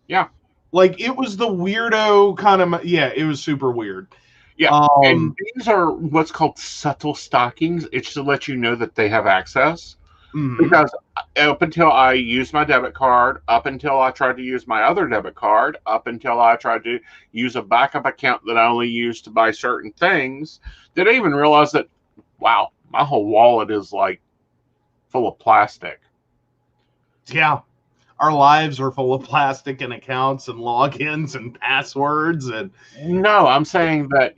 Yeah. It was the weirdo kind of, it was super weird. Yeah. And these are what's called subtle stalkings. It's to let you know that they have access. Mm-hmm. Because up until I used my debit card, up until I tried to use my other debit card, up until I tried to use a backup account that I only used to buy certain things, did I even realize that, wow, my whole wallet is full of plastic. Yeah. Our lives are full of plastic and accounts and logins and passwords. And no, I'm saying that,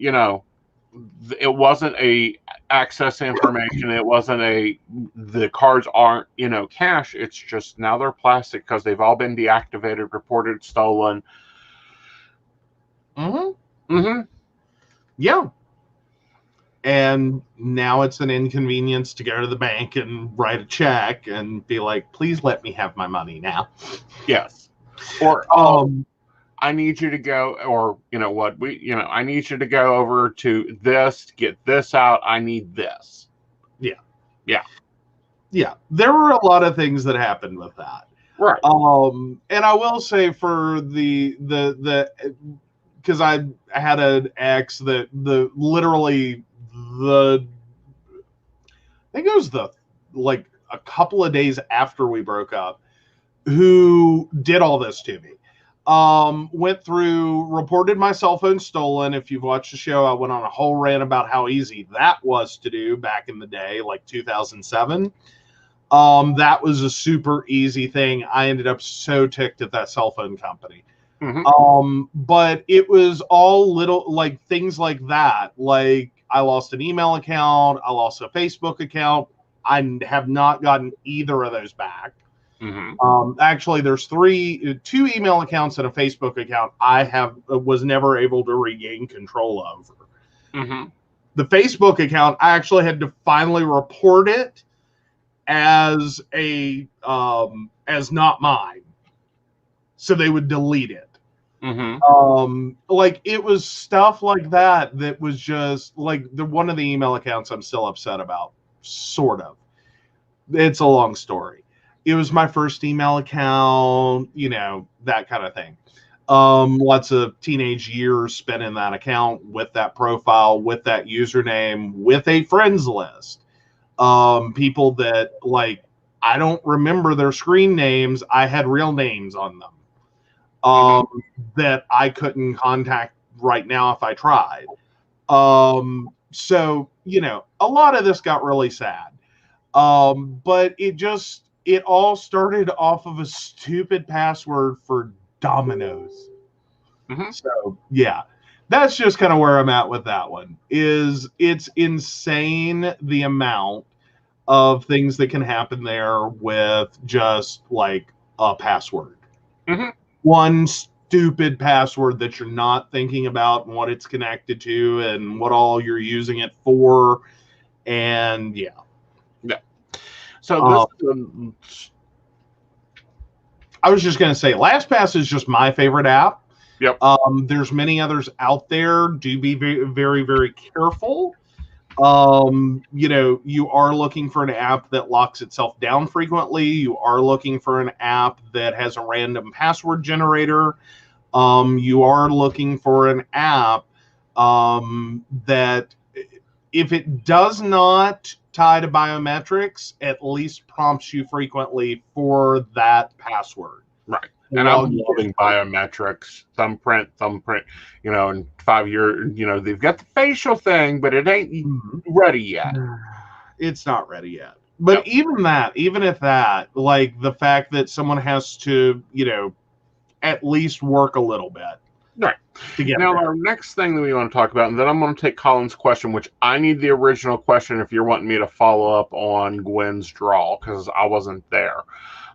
it wasn't a access information. It wasn't the cards aren't, cash. It's just now they're plastic because they've all been deactivated, reported, stolen. Mm-hmm. Mm-hmm. Yeah. And now it's an inconvenience to go to the bank and write a check and be like, please let me have my money now. Yes. Or, I need you to go, or I need you to go over to this, get this out. I need this. Yeah. Yeah. Yeah. There were a lot of things that happened with that. Right. And I will say for the because I had an ex that I think it was a couple of days after we broke up, who did all this to me. Went through, reported my cell phone stolen. If you've watched the show, I went on a whole rant about how easy that was to do back in the day, 2007. That was a super easy thing. I ended up so ticked at that cell phone company. Mm-hmm. But it was all little things like that. I lost an email account, I lost a Facebook account. I have not gotten either of those back. Mm-hmm. Actually, there's two email accounts and a Facebook account I was never able to regain control over. Mm-hmm. The Facebook account, I actually had to finally report it as as not mine, so they would delete it. Mm-hmm. Like it was stuff like that was just like one of the email accounts I'm still upset about, sort of. It's a long story. It was my first email account, that kind of thing. Lots of teenage years spent in that account with that profile, with that username, with a friends list. People that, like, I don't remember their screen names. I had real names on them. That I couldn't contact right now if I tried. So, a lot of this got really sad. But it all started off of a stupid password for Domino's. Mm-hmm. So, yeah, that's just kind of where I'm at with that one. It's insane the amount of things that can happen there with just like a password. Mm-hmm. One stupid password that you're not thinking about and what it's connected to and what all you're using it for. And yeah. So I was just going to say, LastPass is just my favorite app. Yep. There's many others out there. Do be very, very, very careful. You are looking for an app that locks itself down frequently. You are looking for an app that has a random password generator. You are looking for an app that, if it does not tie to biometrics, at least prompts you frequently for that password. Right. And I'm loving biometrics, thumbprint, in 5 years, they've got the facial thing, but it ain't ready yet. It's not ready yet. But even if that, like the fact that someone has to, at least work a little bit. Right. To get now, there. our next thing that we want to talk about, and then I'm going to take Colin's question, which I need the original question if you're wanting me to follow up on Gwen's draw, because I wasn't there.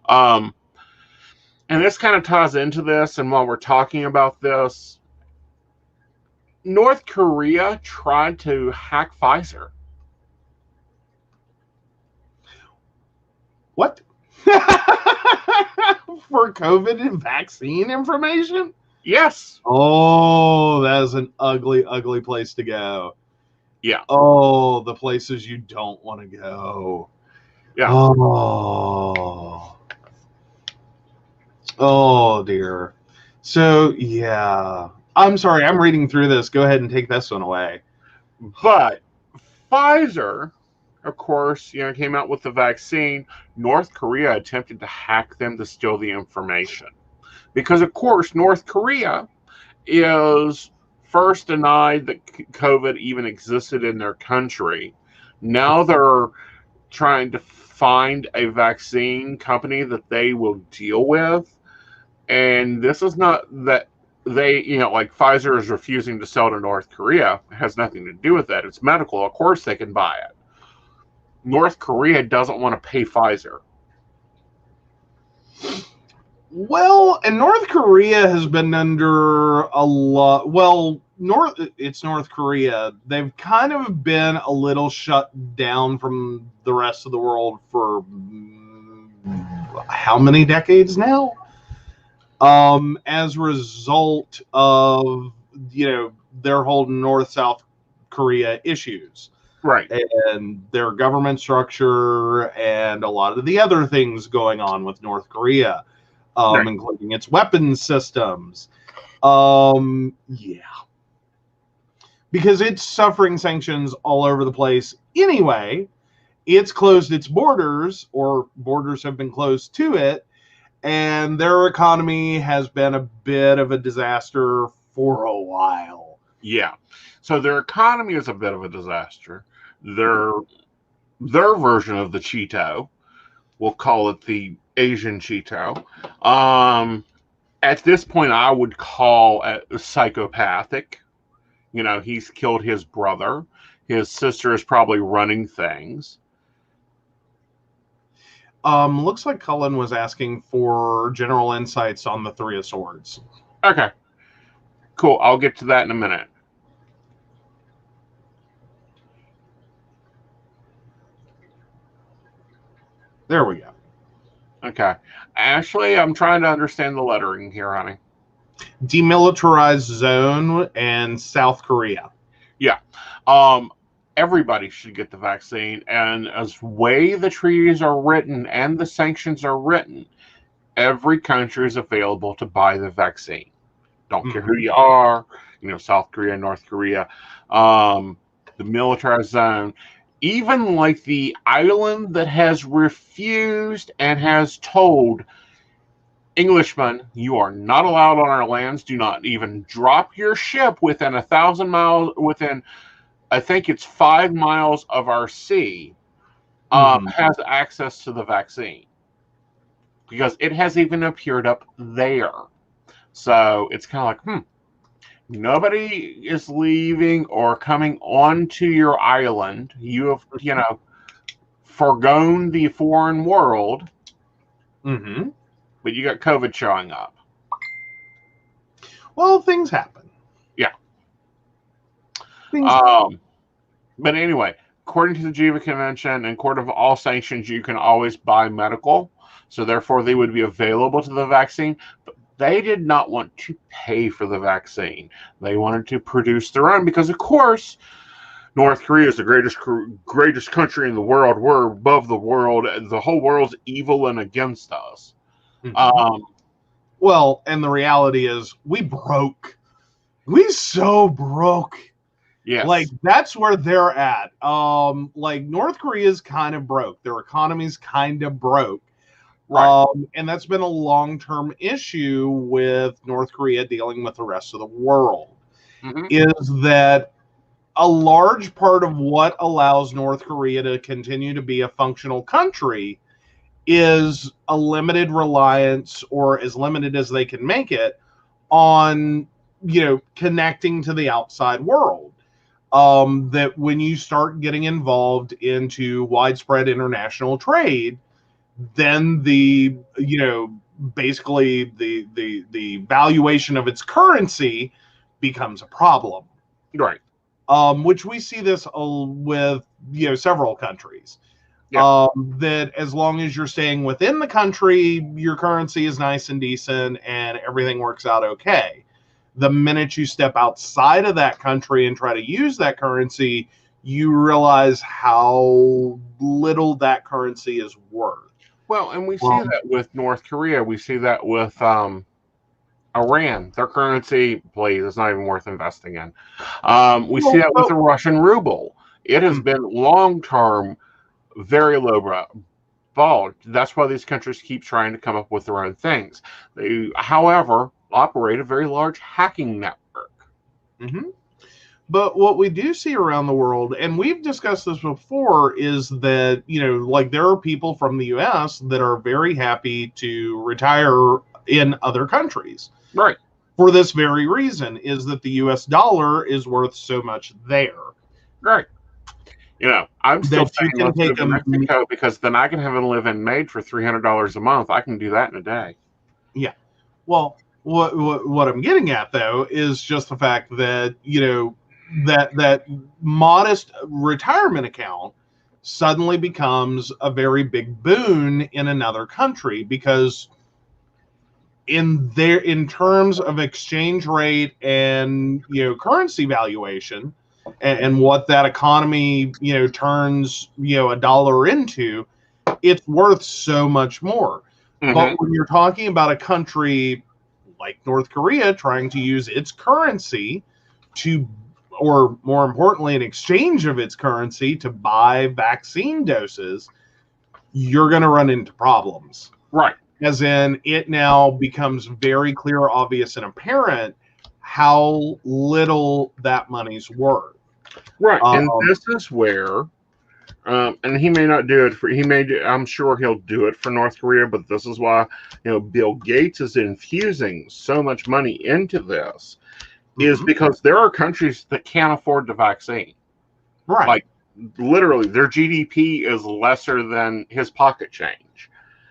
And this kind of ties into this, and while we're talking about this, North Korea tried to hack Pfizer. What? For COVID and vaccine information? Yes. Oh, that is an ugly, ugly place to go. Yeah. Oh, the places you don't want to go. Yeah. Oh, dear. So, yeah. I'm sorry, I'm reading through this. Go ahead and take this one away. But Pfizer, of course, came out with the vaccine. North Korea attempted to hack them to steal the information. Because, of course, North Korea is first denied that COVID even existed in their country. Now they're trying to find a vaccine company that they will deal with. And this is not that they, like Pfizer is refusing to sell to North Korea. It has nothing to do with that. It's medical. Of course they can buy it. North Korea doesn't want to pay Pfizer. Well, and North Korea has been under a lot. Well, it's North Korea. They've kind of been a little shut down from the rest of the world for how many decades now? As a result of, their whole North-South Korea issues. Right. And their government structure and a lot of the other things going on with North Korea. Right. Including its weapons systems. Yeah. Because it's suffering sanctions all over the place anyway. It's closed its borders, or borders have been closed to it, and their economy has been a bit of a disaster for a while. Yeah. So their economy is a bit of a disaster. Their version of the Cheeto, we'll call it the Asian Cheeto. At this point, I would call it psychopathic. He's killed his brother. His sister is probably running things. Looks like Cullen was asking for general insights on the Three of Swords. Okay. Cool. I'll get to that in a minute. There we go. Okay. Ashley, I'm trying to understand the lettering here, honey. Demilitarized zone and South Korea. Yeah. Everybody should get the vaccine. And as way the treaties are written and the sanctions are written, every country is available to buy the vaccine. Don't care who you are, South Korea, North Korea, the militarized zone, even like the island that has refused and has told Englishmen, you are not allowed on our lands. Do not even drop your ship within 1,000 miles, within, I think it's 5 miles of our sea, has access to the vaccine. Because it has even appeared up there. So it's kind of like, nobody is leaving or coming onto your island. You have, forgone the foreign world. But you got COVID showing up. Well, things happen. Yeah. But anyway, according to the Geneva Convention and Court of All Sanctions, you can always buy medical. So therefore, they would be available to the vaccine. But they did not want to pay for the vaccine. They wanted to produce their own because, of course, North Korea is the greatest country in the world. We're above the world. The whole world's evil and against us. Well, and the reality is we broke. We so broke. Yes. Like, that's where they're at. Like, North Korea's kind of broke. Their economy's kind of broke. Right. And that's been a long-term issue with North Korea dealing with the rest of the world. Is that a large part of what allows North Korea to continue to be a functional country is a limited reliance, or as limited as they can make it, on connecting to the outside world. That when you start getting involved into widespread international trade, then basically the valuation of its currency becomes a problem. Right. Which we see this with several countries. Yeah. That as long as you're staying within the country, your currency is nice and decent and everything works out okay. The minute you step outside of that country and try to use that currency, you realize how little that currency is worth. Well, and we see that with North Korea. We see that with Iran. Their currency, please, is not even worth investing in. We see that with the Russian ruble. It has been long-term very low vol. That's why these countries keep trying to come up with their own things. They, however, operate a very large hacking network. But what we do see around the world, and we've discussed this before, is that, like there are people from the U.S. that are very happy to retire in other countries. Right. For this very reason, is that the U.S. dollar is worth so much there. Right. I'm still saying let's move to Mexico because then I can have a live-in maid for $300 a month. I can do that in a day. Yeah. Well, what I'm getting at, though, is just the fact that, that modest retirement account suddenly becomes a very big boon in another country, because in terms of exchange rate and currency valuation and what that economy turns a dollar into, it's worth so much more. But when you're talking about a country like North Korea trying to use its currency to, or more importantly, an exchange of its currency to buy vaccine doses, you're going to run into problems. Right. As in, it now becomes very clear, obvious, and apparent how little that money's worth. Right. And this is where, and he may not do it for, I'm sure he'll do it for North Korea, but this is why, Bill Gates is infusing so much money into this, is because there are countries that can't afford the vaccine. Right. Like, literally, their GDP is lesser than his pocket change.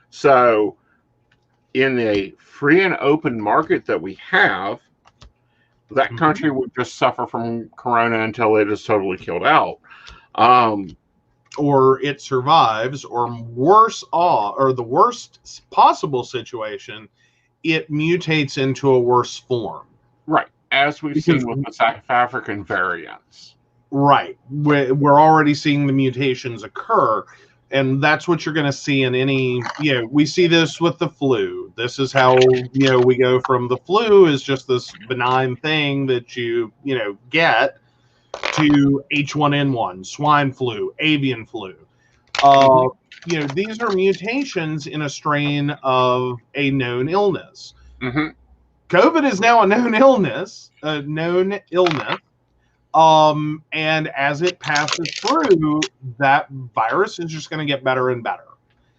So in a free and open market that we have, that country would just suffer from corona until it is totally killed out. Or it survives, or worse off, or the worst possible situation, it mutates into a worse form. Right. As we've seen with the South African variants. Right. We're already seeing the mutations occur. And that's what you're going to see in any, we see this with the flu. This is how, we go from the flu is just this benign thing that you get, to H1N1, swine flu, avian flu. These are mutations in a strain of a known illness. Mm-hmm. COVID is now a known illness. And as it passes through, that virus is just going to get better and better.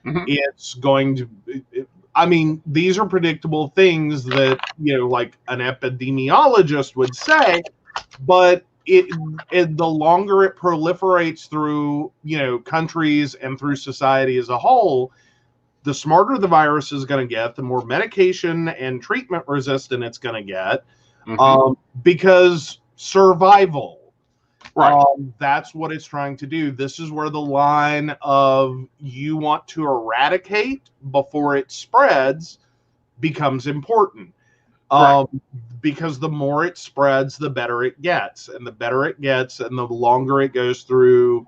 Mm-hmm. It's going to, these are predictable things that, like an epidemiologist would say, but the longer it proliferates through, countries and through society as a whole, the smarter the virus is going to get, the more medication and treatment resistant it's going to get, because survival. Right. That's what it's trying to do. This is where the line of you want to eradicate before it spreads becomes important. Right. Because the more it spreads, the better it gets. And the better it gets, and the longer it goes through,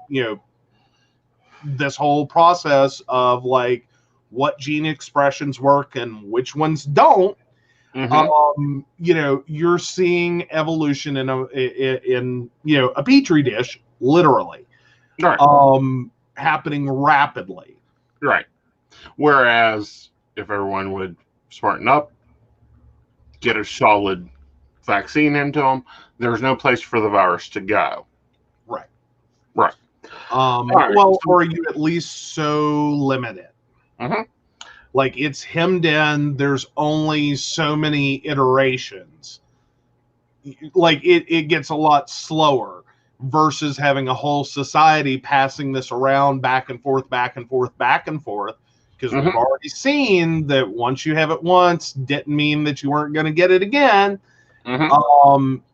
this whole process of like what gene expressions work and which ones don't. You're seeing evolution in a petri dish, literally, right. Happening rapidly. Right. Whereas if everyone would smarten up, get a solid vaccine into them, there's no place for the virus to go. Right. Right. Right. Well, or you at least so limit it. Mm-hmm. Like it's hemmed in. There's only so many iterations. Like it gets a lot slower versus having a whole society passing this around back and forth, back and forth, back and forth. Because we've already seen that once you have it once, didn't mean that you weren't going to get it again.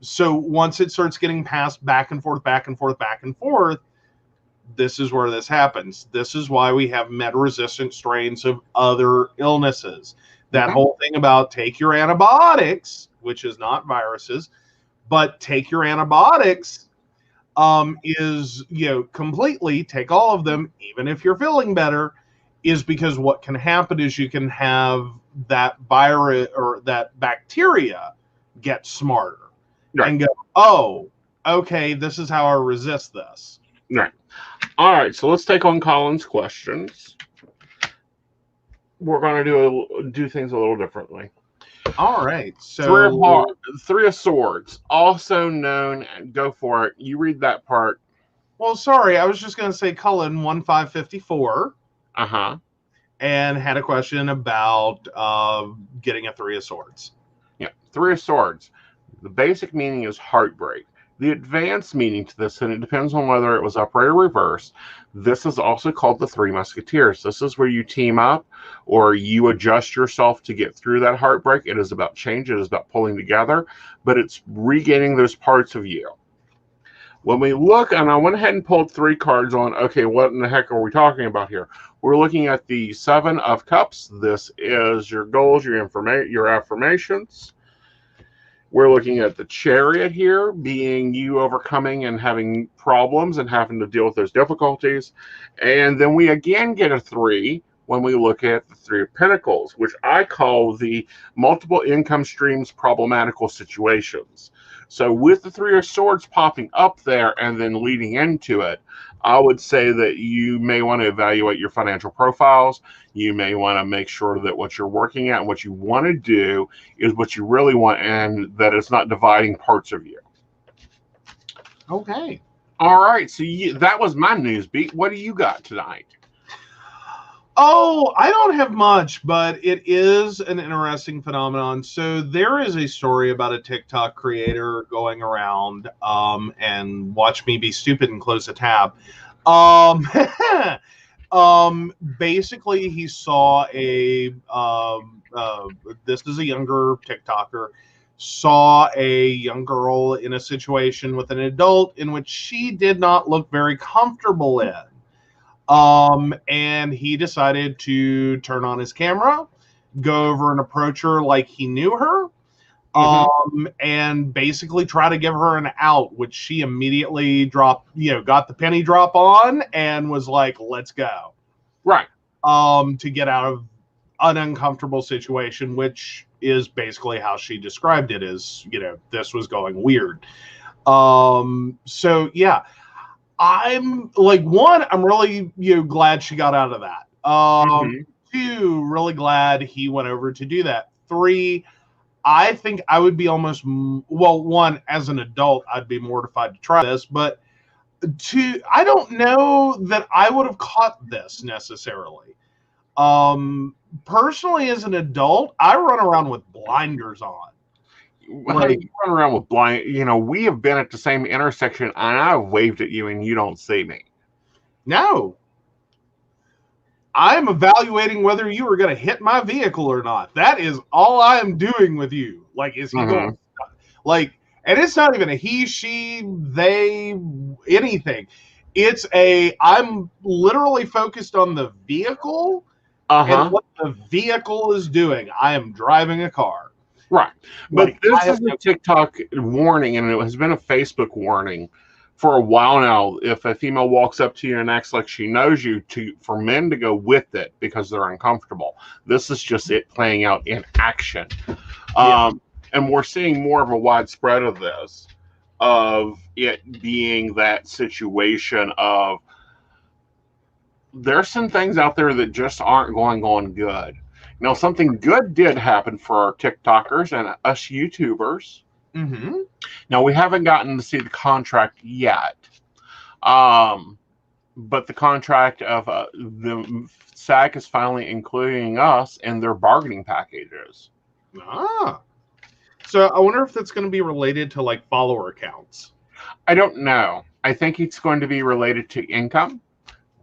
So once it starts getting passed back and forth, back and forth, back and forth, this is where this happens. This is why we have med-resistant strains of other illnesses. That whole thing about take your antibiotics, which is not viruses, but take your antibiotics is, completely take all of them, even if you're feeling better, is because what can happen is you can have that virus or that bacteria get smarter and go, oh, okay, this is how I resist this. Right. All right, so let's take on Colin's questions. We're going to do things a little differently. All right. So Three of Swords, also known, go for it. You read that part. Well, sorry, I was just going to say Cullen 1554. And had a question about getting a Three of Swords. Yeah, Three of Swords. The basic meaning is heartbreak. The advanced meaning to this, and it depends on whether it was upright or reverse, this is also called the Three Musketeers. This is where you team up or you adjust yourself to get through that heartbreak. It is about change. It is about pulling together, but it's regaining those parts of you. When we look, and I went ahead and pulled 3 cards on, okay, what in the heck are we talking about here? We're looking at the 7 of Cups. This is your goals, your affirmations. We're looking at the Chariot here, being you overcoming and having problems and having to deal with those difficulties. And then we again get a 3 when we look at the 3 of Pentacles, which I call the multiple income streams problematical situations. So with the 3 of Swords popping up there and then leading into it, I would say that you may want to evaluate your financial profiles. You may want to make sure that what you're working at and what you want to do is what you really want, and that it's not dividing parts of you. Okay. All right. So that was my news beat. What do you got tonight? Oh, I don't have much, but it is an interesting phenomenon. So there is a story about a TikTok creator going around, and watch me be stupid and close the tab. Basically, he saw this is a younger TikToker, saw a young girl in a situation with an adult in which she did not look very comfortable in. And he decided to turn on his camera, go over and approach her like he knew her, and basically try to give her an out, which she immediately got the penny drop on and was like, let's go. Right. To get out of an uncomfortable situation, which is basically how she described it, as, this was going weird. So yeah, I'm like, one, I'm really, glad she got out of that. Two, really glad he went over to do that. Three, I think I would be almost, well, one, as an adult, I'd be mortified to try this, but two, I don't know that I would have caught this necessarily. Personally, as an adult, I run around with blinders on. Like, you run around with blind, we have been at the same intersection and I've waved at you and you don't see me. No. I'm evaluating whether you are going to hit my vehicle or not. That is all I am doing with you. Like, is he going? Like, and it's not even a he, she, they, anything. It's I'm literally focused on the vehicle and what the vehicle is doing. I am driving a car. Right. But this is a TikTok warning, and it has been a Facebook warning for a while now. If a female walks up to you and acts like she knows you, for men to go with it because they're uncomfortable. This is just it playing out in action. And we're seeing more of a widespread of this, of it being that situation of there's some things out there that just aren't going on good. Now, something good did happen for our TikTokers and us YouTubers. Now, we haven't gotten to see the contract yet. But the contract of the SAG is finally including us in their bargaining packages. So I wonder if that's going to be related to, like, follower counts. I don't know. I think it's going to be related to income,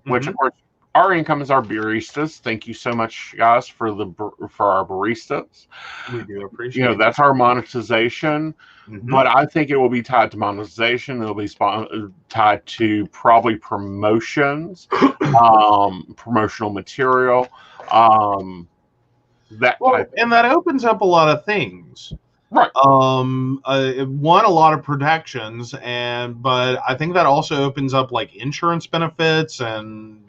which, of course, our income is our baristas. Thank you so much, guys, for our baristas. We do appreciate it. That's our monetization. But I think it will be tied to monetization. It'll be tied to probably promotions, promotional material, and that opens up a lot of things. Right. One, a lot of protections, but I think that also opens up, like, insurance benefits and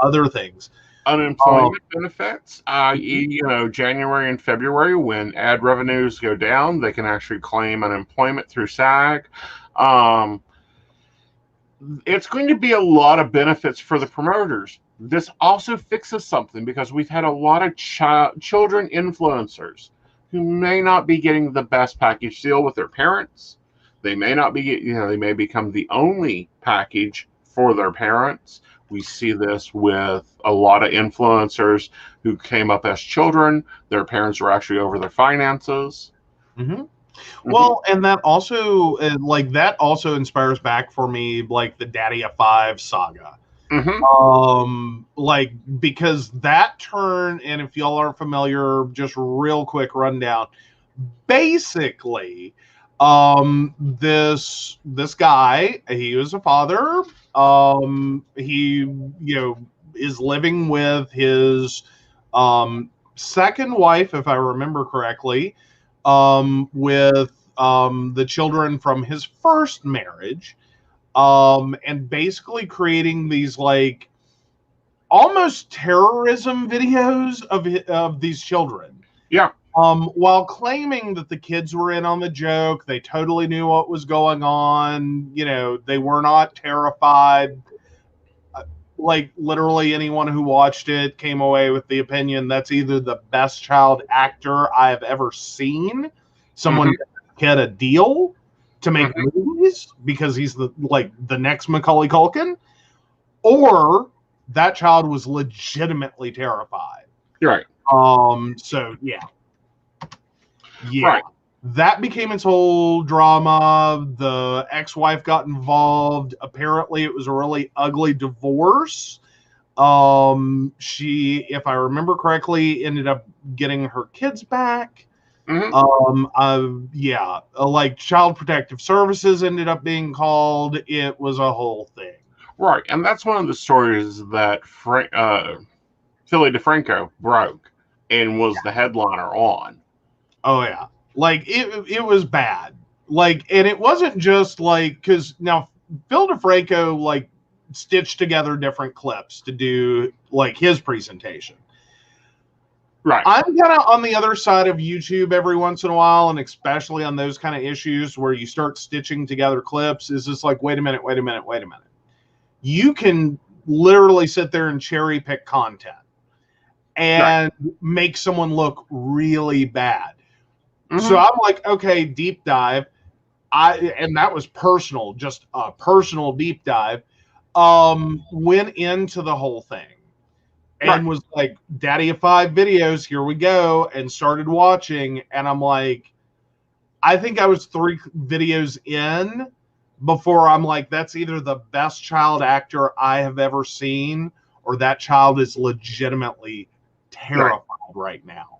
other things. Unemployment benefits. January and February, when ad revenues go down, they can actually claim unemployment through SAG. It's going to be a lot of benefits for the promoters. This also fixes something, because we've had a lot of children influencers who may not be getting the best package deal with their parents. They may not be, they may become the only package for their parents. We see this with a lot of influencers who came up as children. Their parents were actually over their finances. Well, and that also, inspires back for me, like, the Daddy of Five saga. Because that turn, and if y'all aren't familiar, just real quick rundown. Basically, this guy, he was a father. He, is living with his second wife, if I remember correctly, with the children from his first marriage. And basically creating these, like, almost terrorism videos of these children. Yeah. While claiming that the kids were in on the joke, they totally knew what was going on. They were not terrified. Like, literally anyone who watched it came away with the opinion that's either the best child actor I have ever seen. Someone get a deal to make movies because he's the next Macaulay Culkin, or that child was legitimately terrified. Right. So yeah. Right. That became its whole drama. The ex-wife got involved. Apparently, it was a really ugly divorce. She, if I remember correctly, ended up getting her kids back. Yeah, like Child Protective Services ended up being called. It was a whole thing. Right, and that's one of the stories that Philly DeFranco broke and was the headliner on. Oh yeah, like it was bad. Like, and it wasn't just like, because now Phil DeFranco like stitched together different clips to do like his presentation. Right. I'm kind of on the other side of YouTube every once in a while, and especially on those kind of issues where you start stitching together clips. Is just like, wait a minute. You can literally sit there and cherry pick content and make someone look really bad. So I'm like, okay, deep dive. And that was personal, just a personal deep dive. Went into the whole thing and was like, Daddy of 5 videos, here we go, and started watching. And I'm like, I think I was 3 videos in before I'm like, that's either the best child actor I have ever seen, or that child is legitimately terrified right now.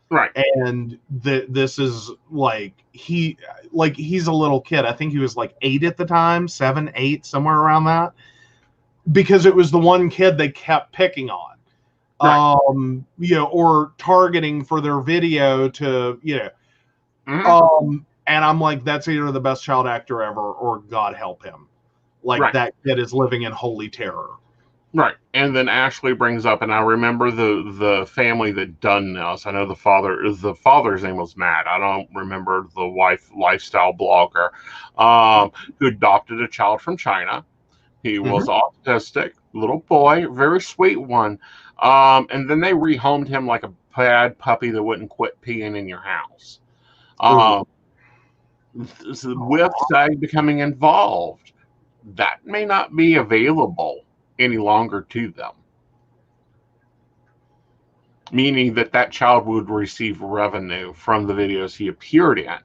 Right. And this is like, he's a little kid. I think he was like 8 at the time, 7, 8, somewhere around that. Because it was the one kid they kept picking on. You know, or targeting for their video to, you know. And I'm like, that's either the best child actor ever, or God help him. Like, that kid is living in holy terror. Right. And then Ashley brings up, and I remember the family that done this. I know the father's name was Matt. I don't remember the lifestyle blogger, who adopted a child from China. He was autistic, little boy, very sweet one. And then they rehomed him like a bad puppy that wouldn't quit peeing in your house. With SAG becoming involved, that may not be available any longer to them. Meaning that child would receive revenue from the videos he appeared in.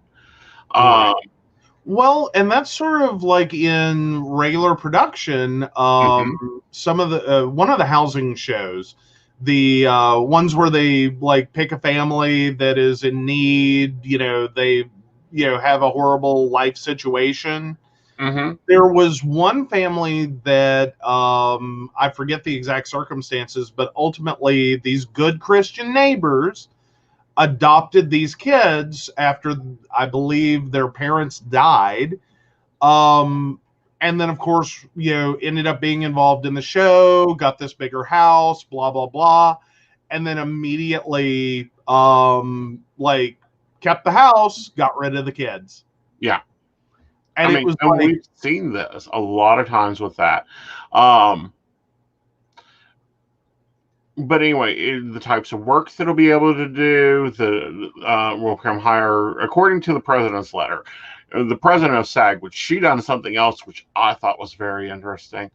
Well, and that's sort of like in regular production. Some of the one of the housing shows, the ones where they like pick a family that is in need. You know, they have a horrible life situation. There was one family that I forget the exact circumstances, but ultimately these good Christian neighbors adopted these kids after, I believe, their parents died. And then, of course, ended up being involved in the show, got this bigger house, blah, blah, blah. And then immediately, like, kept the house, got rid of the kids. Yeah. And it was like, we've seen this a lot of times with that. But anyway, the types of work that he'll be able to do, will come higher, according to the president's letter. The president of SAG, which she done something else, which I thought was very interesting,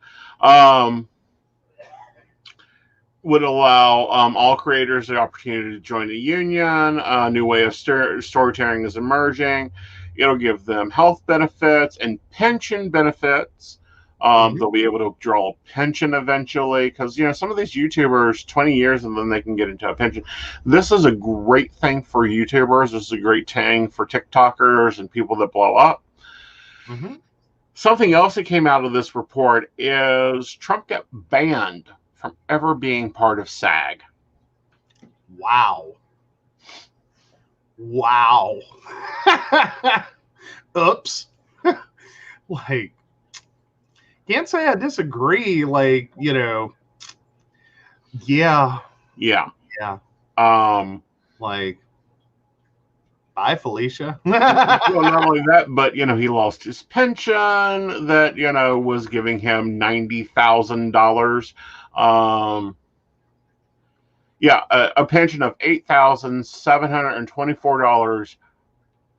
would allow all creators the opportunity to join a union. A new way of storytelling is emerging. It'll give them health benefits and pension benefits. They'll be able to draw a pension eventually, because some of these YouTubers, 20 years and then they can get into a pension. This is a great thing for YouTubers. This is a great thing for TikTokers and people that blow up. Something else that came out of this report is Trump got banned from ever being part of SAG. Wow. Oops. Like, can't say I disagree. Like, yeah. Like, bye, Felicia. Well, not only that, but he lost his pension that was giving him $90,000. A pension of $8,724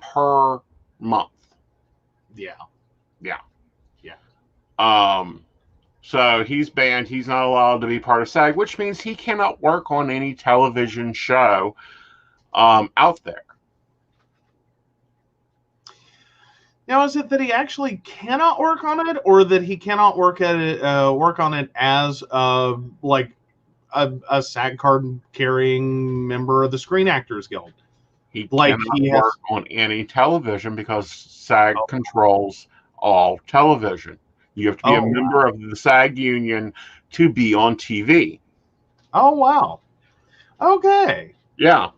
per month. Yeah. So he's banned. He's not allowed to be part of SAG, which means he cannot work on any television show out there. Now, is it that he actually cannot work on it, or that he cannot work on it as like a SAG card carrying member of the Screen Actors Guild? He cannot work on any television because SAG controls all television. You have to be a member of the SAG union to be on TV. Oh, wow. Okay. Yeah.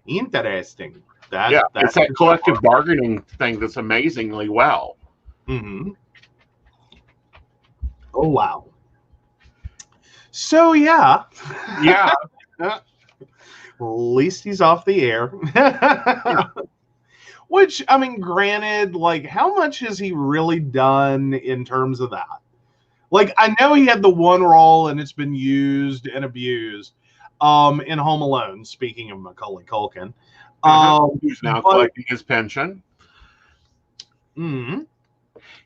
Interesting. It's that collective bargaining thing that's amazingly well. Mm-hmm. Oh, wow. So, yeah. Yeah. At least he's off the air. Yeah. Which, I mean, granted, like, how much has he really done in terms of that? Like, I know he had the one role and it's been used and abused in Home Alone, speaking of Macaulay Culkin. Who's now collecting his pension. Mm-hmm.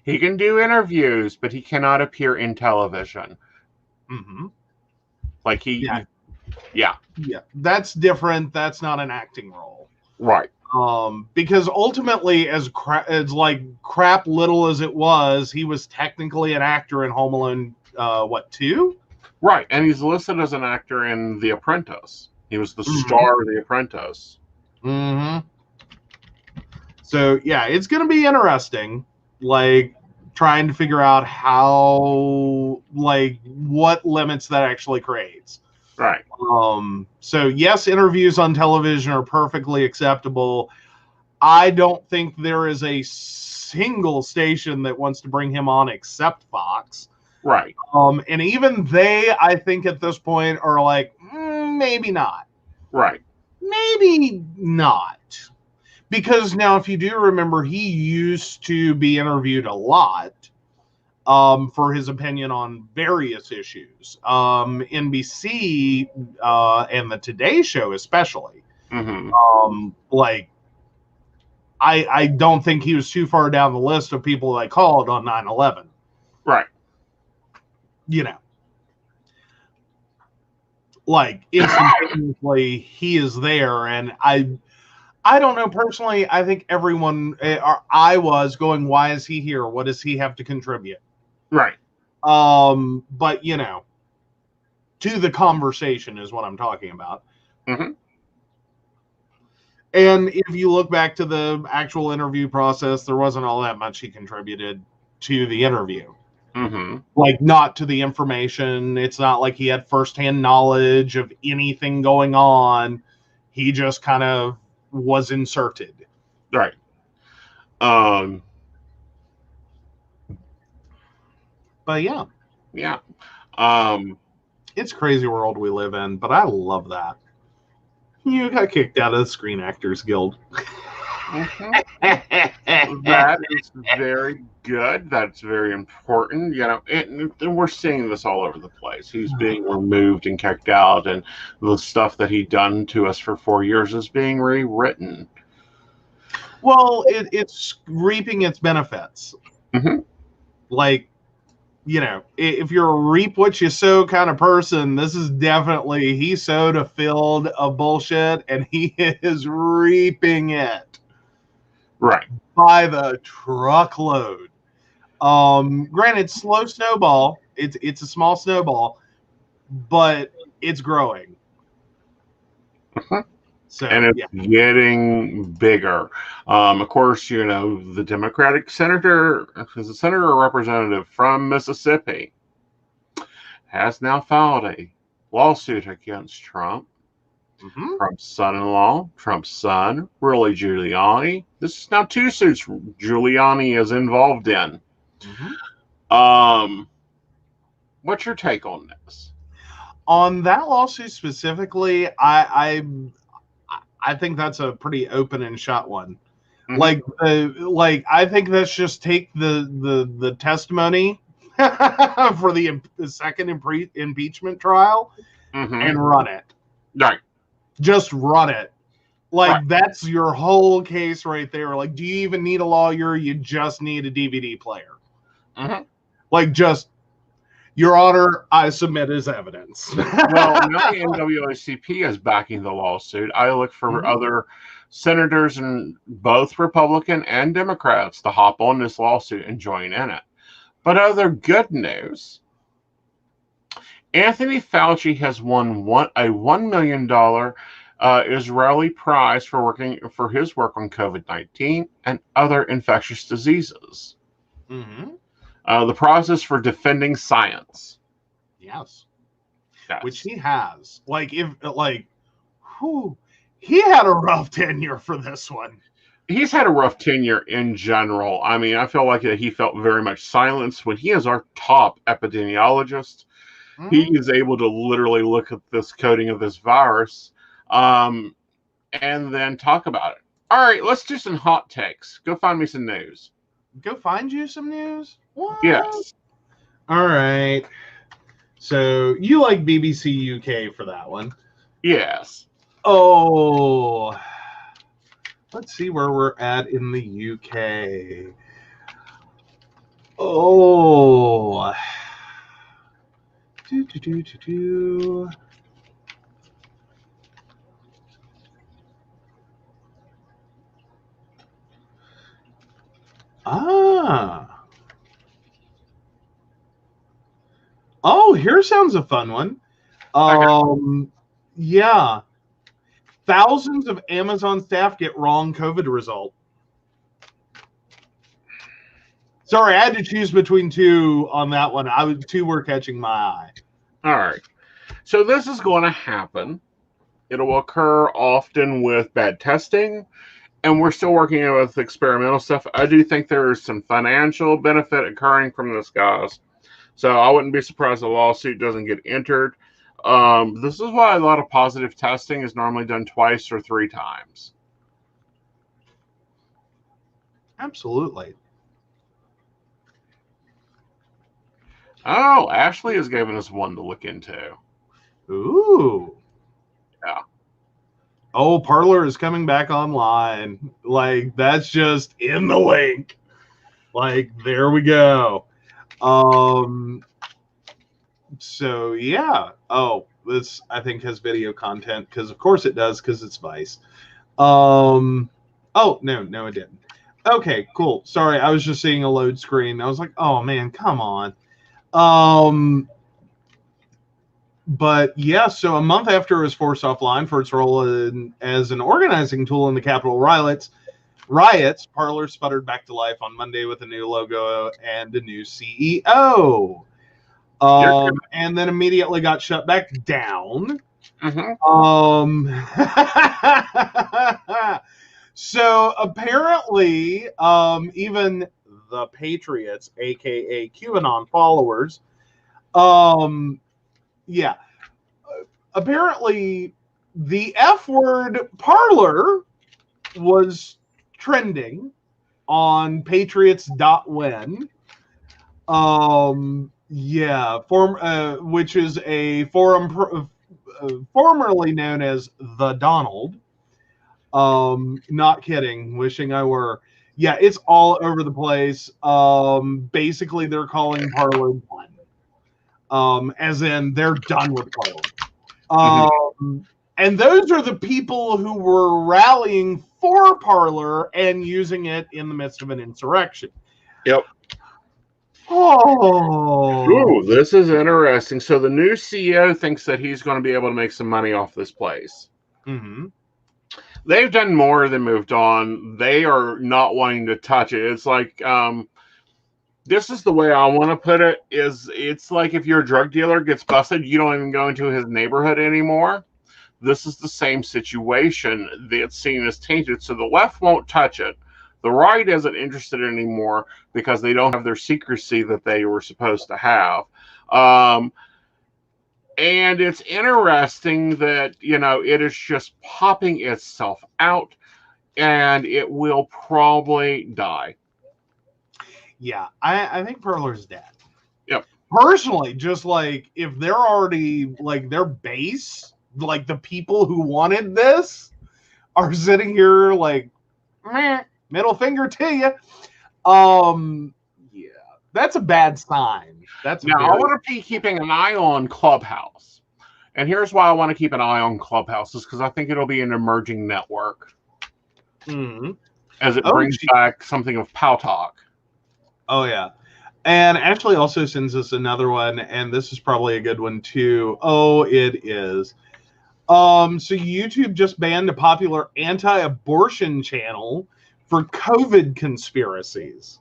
He can do interviews, but he cannot appear in television. Mm-hmm. Like yeah. That's different. That's not an acting role, right? Because ultimately, as crap little as it was, he was technically an actor in Home Alone. 2? Right, and he's listed as an actor in The Apprentice. He was the star of The Apprentice. Mm-hmm. So yeah, it's going to be interesting, like trying to figure out how, like, what limits that actually creates. Right. So yes, interviews on television are perfectly acceptable. I don't think there is a single station that wants to bring him on except Fox. Right. And even they, I think at this point, are like, maybe not. Right. Maybe not. Because now, if you do remember, he used to be interviewed a lot for his opinion on various issues. NBC and the Today Show especially. Mm-hmm. Like, I don't think he was too far down the list of people I called on 9/11. Right. You know. Like, instantaneously, he is there, and I don't know personally. I think everyone, I was going, why is he here? What does he have to contribute? Right. But you know, to the conversation is what I'm talking about. Mm-hmm. And if you look back to the actual interview process, there wasn't all that much he contributed to the interview. Mm-hmm. Like, not to the information. It's not like he had firsthand knowledge of anything going on. He just kind of was inserted. Right. But yeah. Yeah. It's a crazy world we live in, but I love that. You got kicked out of the Screen Actors Guild. Mm-hmm. That is very good. That's very important. You know, and we're seeing this all over the place. He's being removed and kicked out, and the stuff that he done to us for 4 years is being rewritten. Well, it's reaping its benefits. Mm-hmm. Like, you know, if you're a reap what you sow kind of person, this is definitely, he sowed a field of bullshit and he is reaping it. Right. By the truckload. Granted, slow snowball. It's a small snowball, but it's growing. Mm-hmm. So, and it's getting bigger. Of course, you know, the Democratic senator, is a senator or representative from Mississippi, has now filed a lawsuit against Trump. Mm-hmm. Trump's son-in-law, Trump's son, Rudy Giuliani. This is now 2 suits Giuliani is involved in. Mm-hmm. What's your take on this? On that lawsuit specifically, I think that's a pretty open and shut one. Mm-hmm. Like I think that's just take the testimony for the second impeachment trial and run it. Right. Just run it. Like, that's your whole case right there. Like, do you even need a lawyer? You just need a DVD player. Mm-hmm. Like, just, Your Honor, I submit as evidence. Well, now the NAACP is backing the lawsuit. I look for other senators and both Republican and Democrats to hop on this lawsuit and join in it. But other good news, Anthony Fauci has won a $1 million Israeli prize for his work on COVID-19 and other infectious diseases. The prize is for defending science. Yes. Yes. Which he has. He had a rough tenure for this one. He's had a rough tenure in general. I mean, I feel like he felt very much silenced when he is our top epidemiologist. He is able to literally look at this coding of this virus and then talk about it. All right, let's do some hot takes. Go find me some news. Go find you some news? What? Yes. All right. So you like BBC UK for that one? Yes. Oh, let's see where we're at in the UK. Oh. Ah. Oh, here sounds a fun one. Yeah. Thousands of Amazon staff get wrong COVID result. Sorry, I had to choose between two on that one. Two were catching my eye. All right. So this is going to happen. It'll occur often with bad testing, and we're still working with experimental stuff. I do think there is some financial benefit occurring from this, guys. So I wouldn't be surprised a lawsuit doesn't get entered. This is why a lot of positive testing is normally done twice or 3 times. Absolutely. Oh, Ashley has given us one to look into. Ooh. Yeah. Oh, Parler is coming back online. Like, that's just in the link. Like, there we go. So yeah. Oh, this I think has video content because of course it does because it's Vice. Oh no, it didn't. Okay, cool. Sorry, I was just seeing a load screen. I was like, oh man, come on. But yeah, so a month after it was forced offline for its role as an organizing tool in the Capitol riots, Parler sputtered back to life on Monday with a new logo and a new CEO. And then immediately got shut back down. So apparently, even the Patriots, aka QAnon followers, apparently the F word Parler was trending on patriots.win. Which is a forum formerly known as the Donald. Not kidding. Wishing I were. Yeah, it's all over the place. Basically, they're calling Parler done. As in, they're done with Parler. And those are the people who were rallying for Parler and using it in the midst of an insurrection. Yep. Oh. Ooh, this is interesting. So the new CEO thinks that he's going to be able to make some money off this place. They've done more than moved on. They are not wanting to touch it. It's like, this is the way I want to put it, is it's like if your drug dealer gets busted, you don't even go into his neighborhood anymore. This is the same situation that's seen as tainted. So the left won't touch it. The right isn't interested anymore because they don't have their secrecy that they were supposed to have. And it's interesting that, it is just popping itself out and it will probably die. Yeah, I think Parler's dead. Yep. Personally, just like if they're already like their base, like the people who wanted this are sitting here like, meh, middle finger to you. Yeah, That's a bad sign. Now, I want to be keeping an eye on Clubhouse. And here's why I want to keep an eye on Clubhouse, is because I think it'll be an emerging network. As it brings back something of POW Talk. Oh, yeah. And Ashley also sends us another one, and this is probably a good one, too. Oh, it is. So YouTube just banned a popular anti-abortion channel for COVID conspiracies.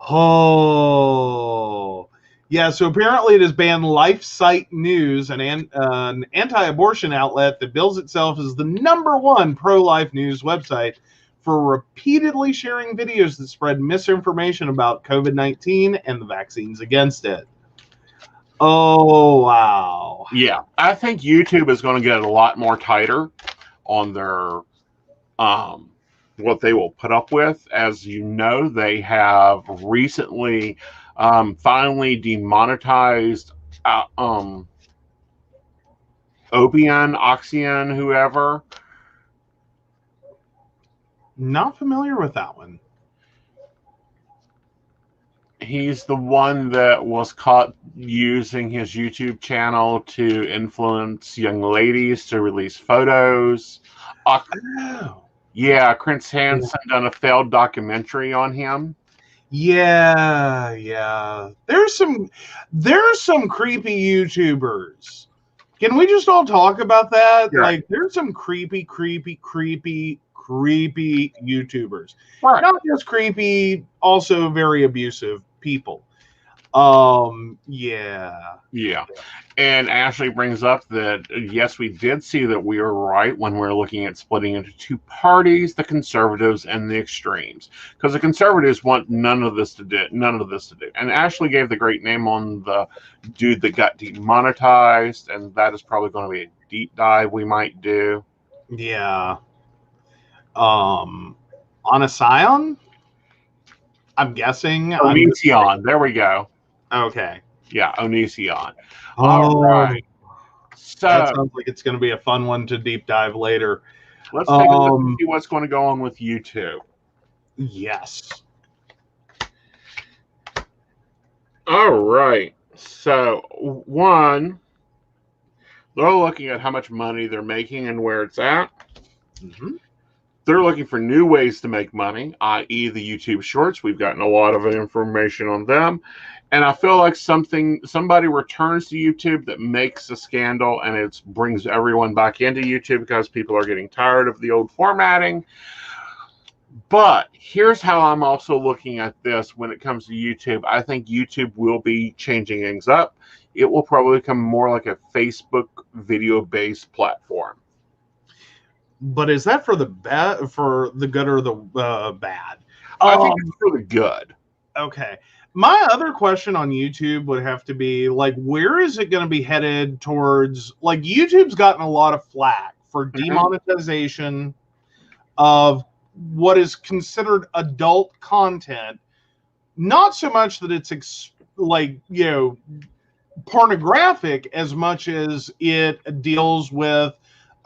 Oh. Yeah, so apparently it has banned LifeSite News, an anti-abortion outlet that bills itself as the #1 pro-life news website, for repeatedly sharing videos that spread misinformation about COVID-19 and the vaccines against it. Oh, wow. Yeah, I think YouTube is going to get a lot more tighter on their what they will put up with. As you know, they have recently finally demonetized Oxian, whoever. Not familiar with that one. He's the one that was caught using his YouTube channel to influence young ladies to release photos. Yeah, Chris Hansen done a failed documentary on him. Yeah. There's some creepy YouTubers. Can we just all talk about that? Yeah. Like, there's some creepy YouTubers. Right. Not just creepy, also very abusive people. Yeah. And Ashley brings up that, yes, we did see that we were right when we're looking at splitting into two parties, the conservatives and the extremes. Because the conservatives want none of this to do. And Ashley gave the great name on the dude that got demonetized, and that is probably going to be a deep dive we might do. Yeah. On a Scion? I'm guessing. Onision. There we go. Okay. Yeah, Onision. All right. So that sounds like it's going to be a fun one to deep dive later. Let's take a look and see what's going to go on with YouTube. Yes. All right. So, one, they're looking at how much money they're making and where it's at. They're looking for new ways to make money, i.e. the YouTube Shorts. We've gotten a lot of information on them. And I feel like somebody returns to YouTube that makes a scandal, and it brings everyone back into YouTube because people are getting tired of the old formatting. But here's how I'm also looking at this when it comes to YouTube. I think YouTube will be changing things up. It will probably become more like a Facebook video-based platform. But is that for the good or the bad? I think it's for the good. Okay. My other question on YouTube would have to be, like, where is it going to be headed towards? Like, YouTube's gotten a lot of flack for demonetization of what is considered adult content. Not so much that it's pornographic, as much as it deals with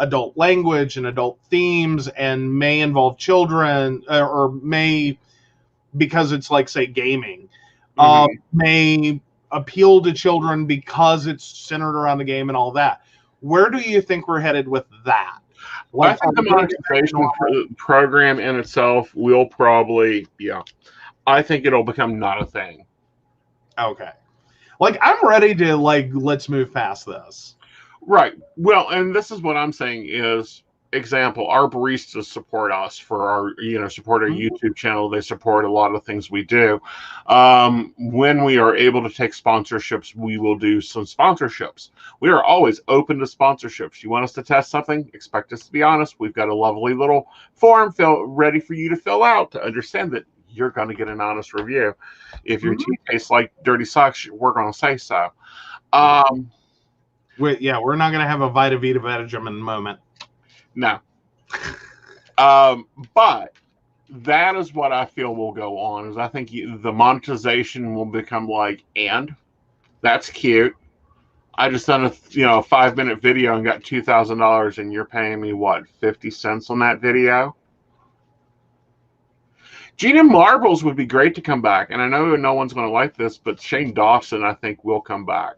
adult language and adult themes, and may involve children, or may, because it's like, say, gaming, may appeal to children because it's centered around the game and all that. Where do you think we're headed with that? I think the monetization program in itself will probably, I think it'll become not a thing. Okay. Like, I'm ready to, like, let's move past this. Right. Well, and this is what I'm saying is, example, our baristas support us for our, support our YouTube channel. They support a lot of things we do. When we are able to take sponsorships, we will do some sponsorships. We are always open to sponsorships. You want us to test something? Expect us to be honest. We've got a lovely little form ready for you to fill out to understand that you're going to get an honest review. If your tea tastes like dirty socks, we're going to say so. We're not going to have a Vita Vita Benjamin moment. No. But that is what I feel will go on, is I think the monetization will become like, and that's cute. I just done a 5-minute video and got $2,000, and you're paying me what, 50 cents on that video? Gina Marbles would be great to come back, and I know no one's going to like this, but Shane Dawson, I think, will come back.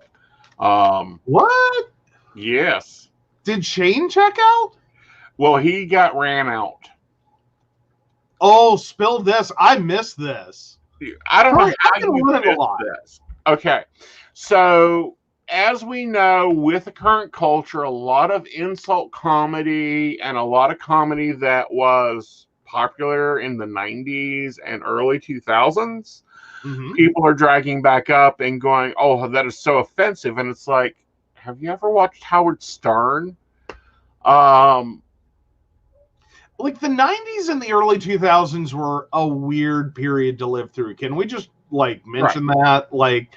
What? Yes. Did Shane check out? Well, he got ran out. Oh, spill this. I missed this. I don't know how you missed this. Okay. So, as we know, with the current culture, a lot of insult comedy and a lot of comedy that was popular in the 90s and early 2000s, people are dragging back up and going, oh, that is so offensive. And it's like, have you ever watched Howard Stern? Like the 90s and the early 2000s were a weird period to live through. Can we just like mention that? Like,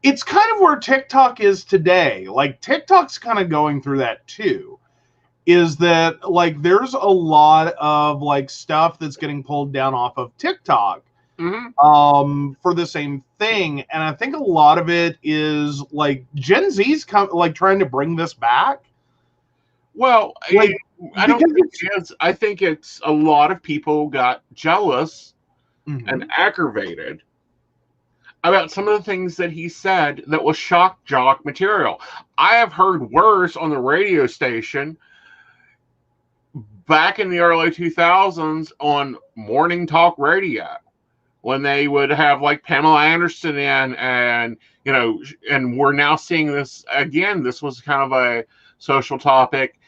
it's kind of where TikTok is today. Like, TikTok's kind of going through that too. Is that like there's a lot of like stuff that's getting pulled down off of TikTok for the same thing, and I think a lot of it is like Gen Z's like trying to bring this back. Well, like, I don't think it is. I think it's a lot of people got jealous and aggravated about some of the things that he said that was shock jock material. I have heard worse on the radio station back in the early 2000s on morning talk radio when they would have like Pamela Anderson in, and and we're now seeing this again. This was kind of a social topic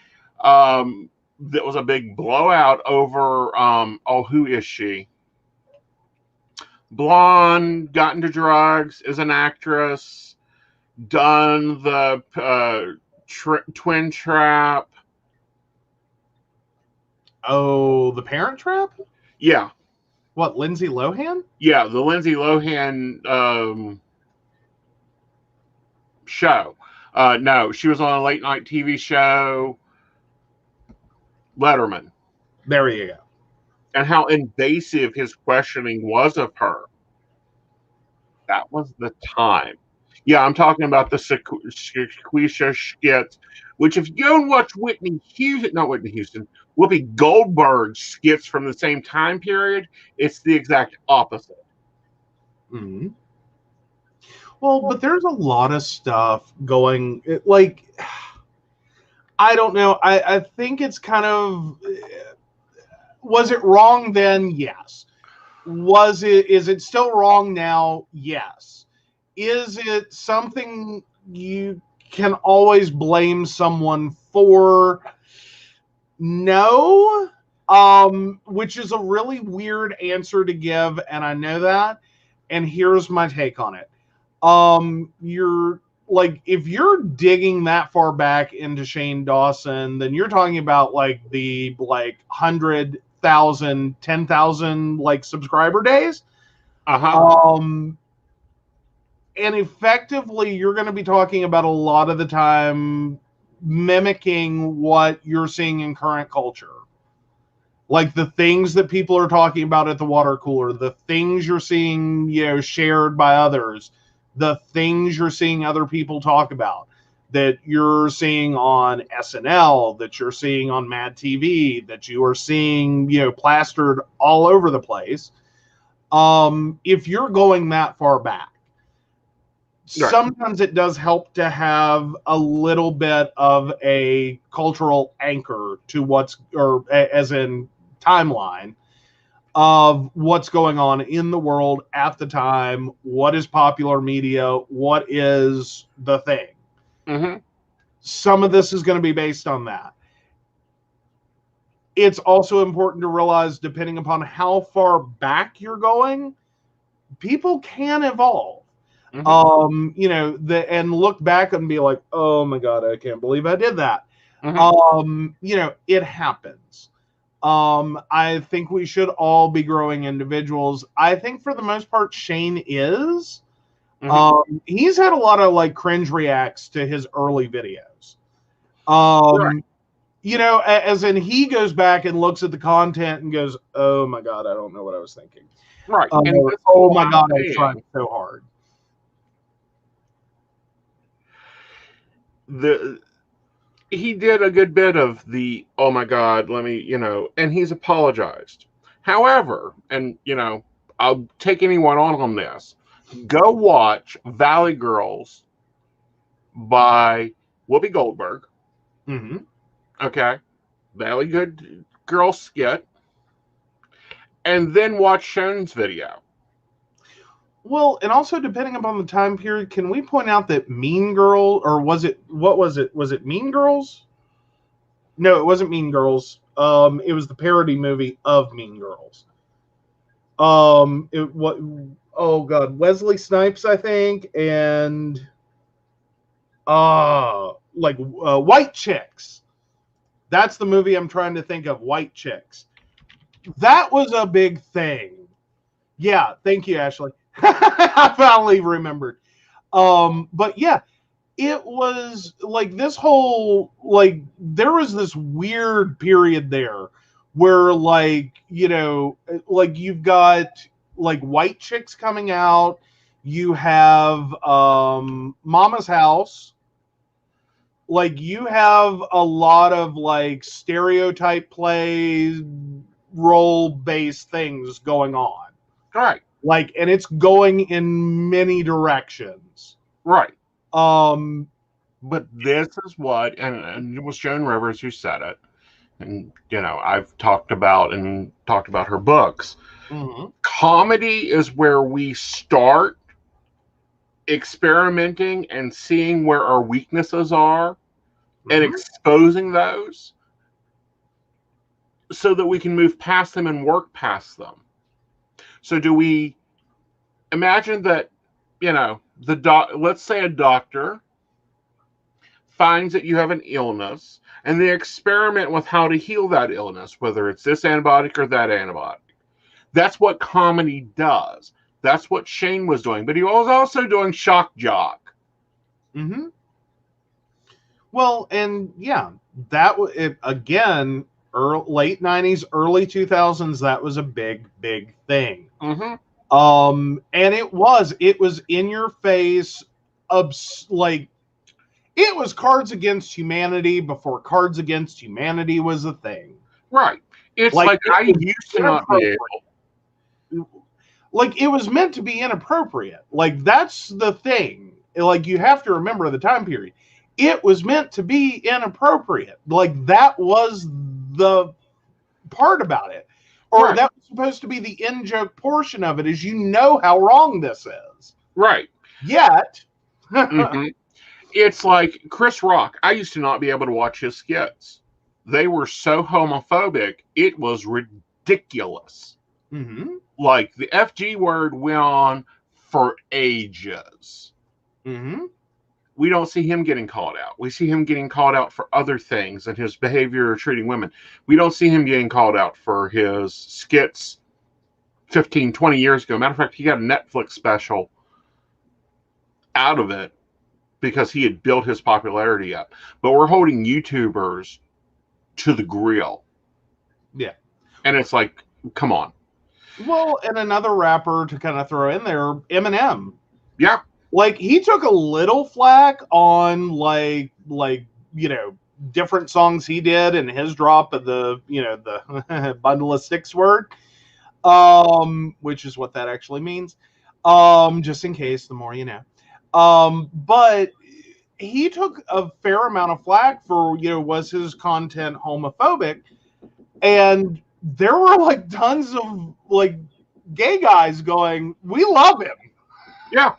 that was a big blowout over who is she? Blonde, got into drugs, is an actress, done the Twin Trap. Oh, the Parent Trap? Yeah. What, Lindsay Lohan? Yeah, the Lindsay Lohan show. No, she was on a late night TV show, Letterman. There you go. And how invasive his questioning was of her. That was the time. Yeah, I'm talking about the Sequisha skits, which if you go and watch Whoopi Goldberg skits from the same time period, it's the exact opposite. Well, but there's a lot of stuff going, like, I don't know. I think it's kind of, was it wrong then? Yes. Is it still wrong now? Yes. Is it something you can always blame someone for? No. Which is a really weird answer to give, and I know that. And here's my take on it. You're like, if you're digging that far back into Shane Dawson, then you're talking about like the 100,000, 10,000 like subscriber days. And effectively, you're going to be talking about a lot of the time mimicking what you're seeing in current culture. Like the things that people are talking about at the water cooler, the things you're seeing, shared by others, the things you're seeing other people talk about, that you're seeing on SNL, that you're seeing on Mad TV, that you are seeing, plastered all over the place. If you're going that far back, sometimes it does help to have a little bit of a cultural anchor to as in timeline of what's going on in the world at the time, what is popular media, what is the thing. Some of this is going to be based on that. It's also important to realize, depending upon how far back you're going, people can evolve. And look back and be like, oh my God, I can't believe I did that. It happens. I think we should all be growing individuals. I think for the most part, Shane is. He's had a lot of like cringe reacts to his early videos. As in he goes back and looks at the content and goes, oh my God, I don't know what I was thinking. Right. Oh my God, I tried so hard. He did a good bit of the, oh my God, let me, and he's apologized. However, and I'll take anyone on this. Go watch Valley Girls by Whoopi Goldberg. Mm-hmm. Okay, Valley Good Girl skit, and then watch Shon's video. Well, and also depending upon the time period, can we point out that Mean Girl, or was it Mean Girls? No, it wasn't Mean Girls. It was the parody movie of Mean Girls. Oh God, Wesley Snipes, I think, and White Chicks. That's the movie I'm trying to think of. White Chicks. That was a big thing. Yeah, thank you, Ashley. I finally remembered. But yeah, it was like this whole, like, there was this weird period there where, like, like you've got like White Chicks coming out, you have Mama's House, like you have a lot of like stereotype play role based things going on. Right. Like, and it's going in many directions. Right. But this is what, and it was Joan Rivers who said it, and I've talked about her books. Mm-hmm. Comedy is where we start experimenting and seeing where our weaknesses are, mm-hmm. and exposing those so that we can move past them and work past them. So do we imagine that, let's say a doctor finds that you have an illness and they experiment with how to heal that illness, whether it's this antibiotic or that antibiotic. That's what comedy does. That's what Shane was doing. But he was also doing shock jock. Mm-hmm. Well, and yeah, that was, again, late 90s, early 2000s, that was a big, big thing. Mm-hmm. And it was in your face, like, it was Cards Against Humanity before Cards Against Humanity was a thing. Right. It's like I used to not be able. Like, it was meant to be inappropriate. Like, that's the thing. Like, you have to remember the time period. It was meant to be inappropriate. Like, that was the part about it. Or right. That was supposed to be the in-joke portion of it, is how wrong this is. Right. Yet. Mm-hmm. It's like Chris Rock. I used to not be able to watch his skits. They were so homophobic, it was ridiculous. Mm-hmm. Like, the FG word went on for ages. Mm-hmm. We don't see him getting called out. We see him getting called out for other things and his behavior treating women. We don't see him getting called out for his skits 15, 20 years ago. Matter of fact, he got a Netflix special out of it because he had built his popularity up. But we're holding YouTubers to the grill. Yeah. And it's like, come on. Well, and another rapper to kind of throw in there, Eminem. Yeah. Like, he took a little flack on like different songs he did and his drop of the the bundle of sticks word, which is what that actually means, just in case, the more you know. But he took a fair amount of flack for was his content homophobic, and there were like tons of like gay guys going, we love him. Yeah.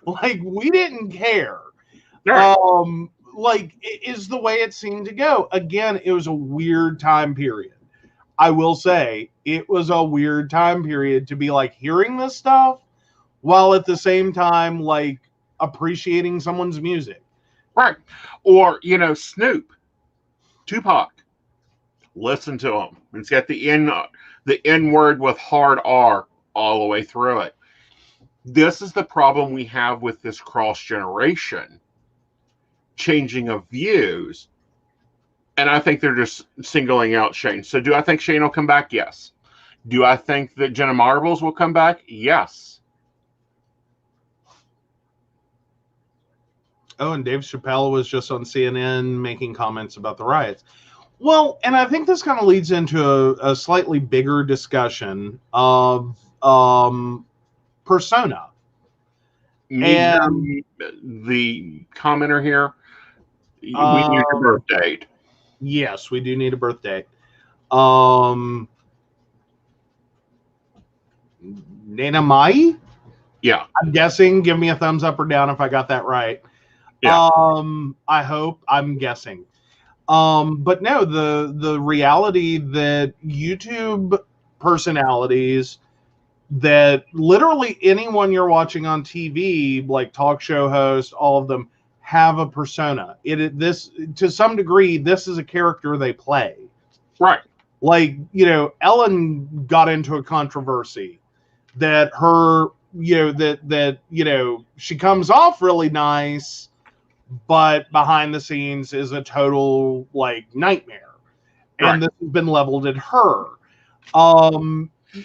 Like, we didn't care. Right. Like, it is the way it seemed to go. Again, it was a weird time period. I will say it was a weird time period to be like hearing this stuff while at the same time like appreciating someone's music. Right. Or, Snoop, Tupac. Listen to him. It's got the N word with hard R all the way through it. This is the problem we have with this cross-generation changing of views. And I think they're just singling out Shane. So do I think Shane will come back? Yes. Do I think that Jenna Marbles will come back? Yes. Oh, and Dave Chappelle was just on CNN making comments about the riots. Well, and I think this kind of leads into a slightly bigger discussion of persona. And the commenter here, we need your birth date. Yes, we do need a birth date. Nana Mai? Yeah. I'm guessing. Give me a thumbs up or down if I got that right. Yeah. I hope. I'm guessing. But no, the reality that YouTube personalities, that literally anyone you're watching on TV, like talk show hosts, all of them have a persona. This, to some degree, this is a character they play. Right. Like, Ellen got into a controversy that her, she comes off really nice, but behind the scenes is a total nightmare. And this has been leveled at her.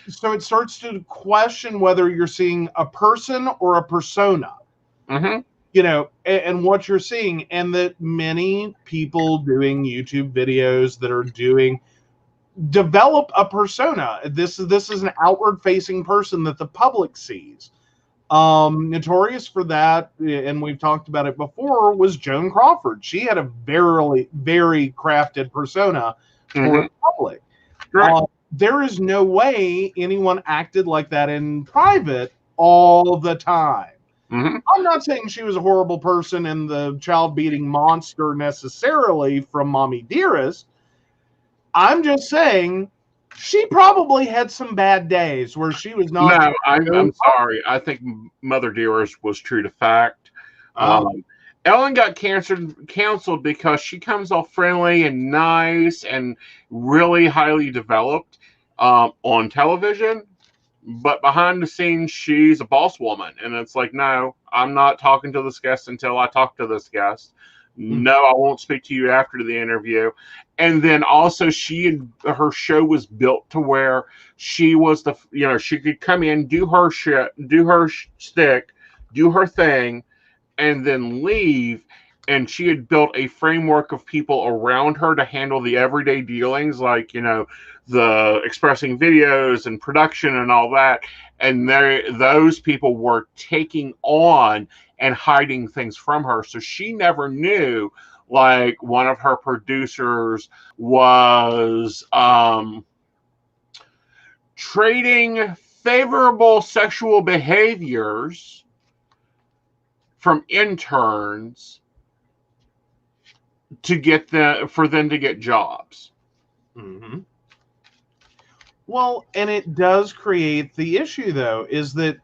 So it starts to question whether you're seeing a person or a persona. Mm-hmm. And what you're seeing, and that many people doing YouTube videos that are develop a persona. This is an outward facing person that the public sees. Notorious for that, and we've talked about it before, was Joan Crawford. She had a very, very crafted persona for the public. Right. There is no way anyone acted like that in private all the time. Mm-hmm. I'm not saying she was a horrible person and the child-beating monster necessarily from Mommy Dearest. I'm just saying she probably had some bad days where she was not. No, I'm sorry. I think Mother Dearest was true to fact. Ellen got canceled because she comes off friendly and nice and really highly developed on television, but behind the scenes, she's a boss woman. And it's like, no, I'm not talking to this guest until I talk to this guest. No, I won't speak to you after the interview. And then also her show was built to where she was she could come in, do her shit, do her stick, do her thing, and then leave. And she had built a framework of people around her to handle the everyday dealings, like, the expressing videos and production and all that. And those people were taking on and hiding things from her. So she never knew, like, one of her producers was trading favorable sexual behaviors from interns for them to get jobs. Mm-hmm. Well, and it does create the issue, though, is that,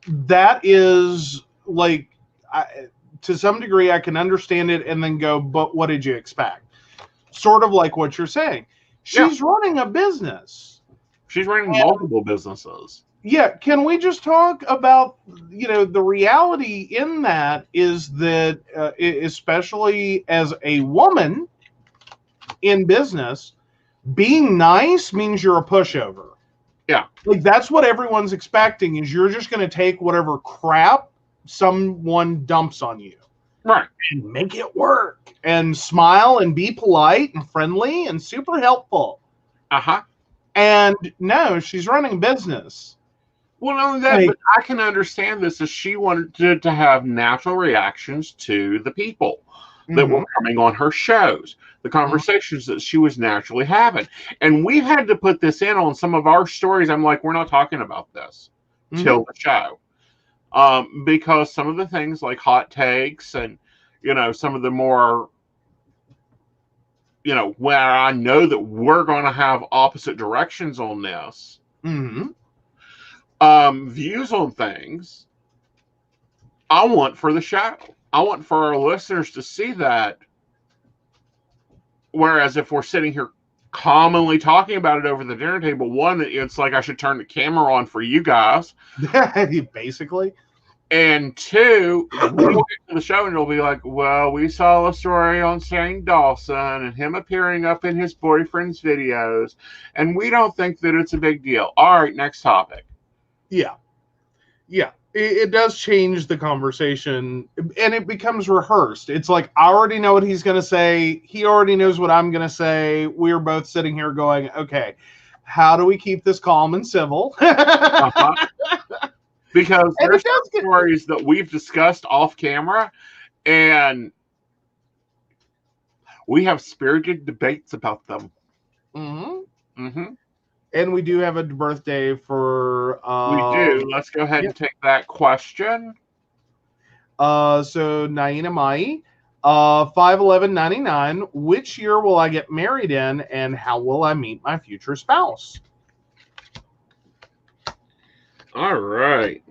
that is like, to some degree, I can understand it and then go, but what did you expect? Sort of like what you're saying. She's running a business. She's running multiple businesses. Yeah. Can we just talk about, the reality in that is that, especially as a woman in business, being nice means you're a pushover. Yeah. Like, that's what everyone's expecting, is you're just going to take whatever crap someone dumps on you. Right. And make it work. And smile and be polite and friendly and super helpful. Uh-huh. And no, she's running a business. Well, not only that, but I can understand this, as she wanted to have natural reactions to the people that were coming on her shows, the conversations that she was naturally having. And we've had to put this in on some of our stories. I'm like, we're not talking about this till the show. Because some of the things like hot takes and, some of the more, where I know that we're going to have opposite directions on this, views on things, I want for the show. I want for our listeners to see that. Whereas if we're sitting here commonly talking about it over the dinner table, one, it's like I should turn the camera on for you guys. Basically. And two, we'll get to the show and it'll be like, well, we saw a story on Shane Dawson and him appearing up in his boyfriend's videos, and we don't think that it's a big deal. All right, next topic. Yeah. it does change the conversation, and it becomes rehearsed. It's like, I already know what he's going to say. He already knows what I'm going to say. We're both sitting here going, okay, how do we keep this calm and civil? Uh-huh. Because And there's some stories that we've discussed off camera, and we have spirited debates about them. Mm-hmm. Mm-hmm. And we do have a birthday for... We do. Let's go ahead and take that question. So Naina Mai, 5/11/99. Which year will I get married in, and how will I meet my future spouse? All right.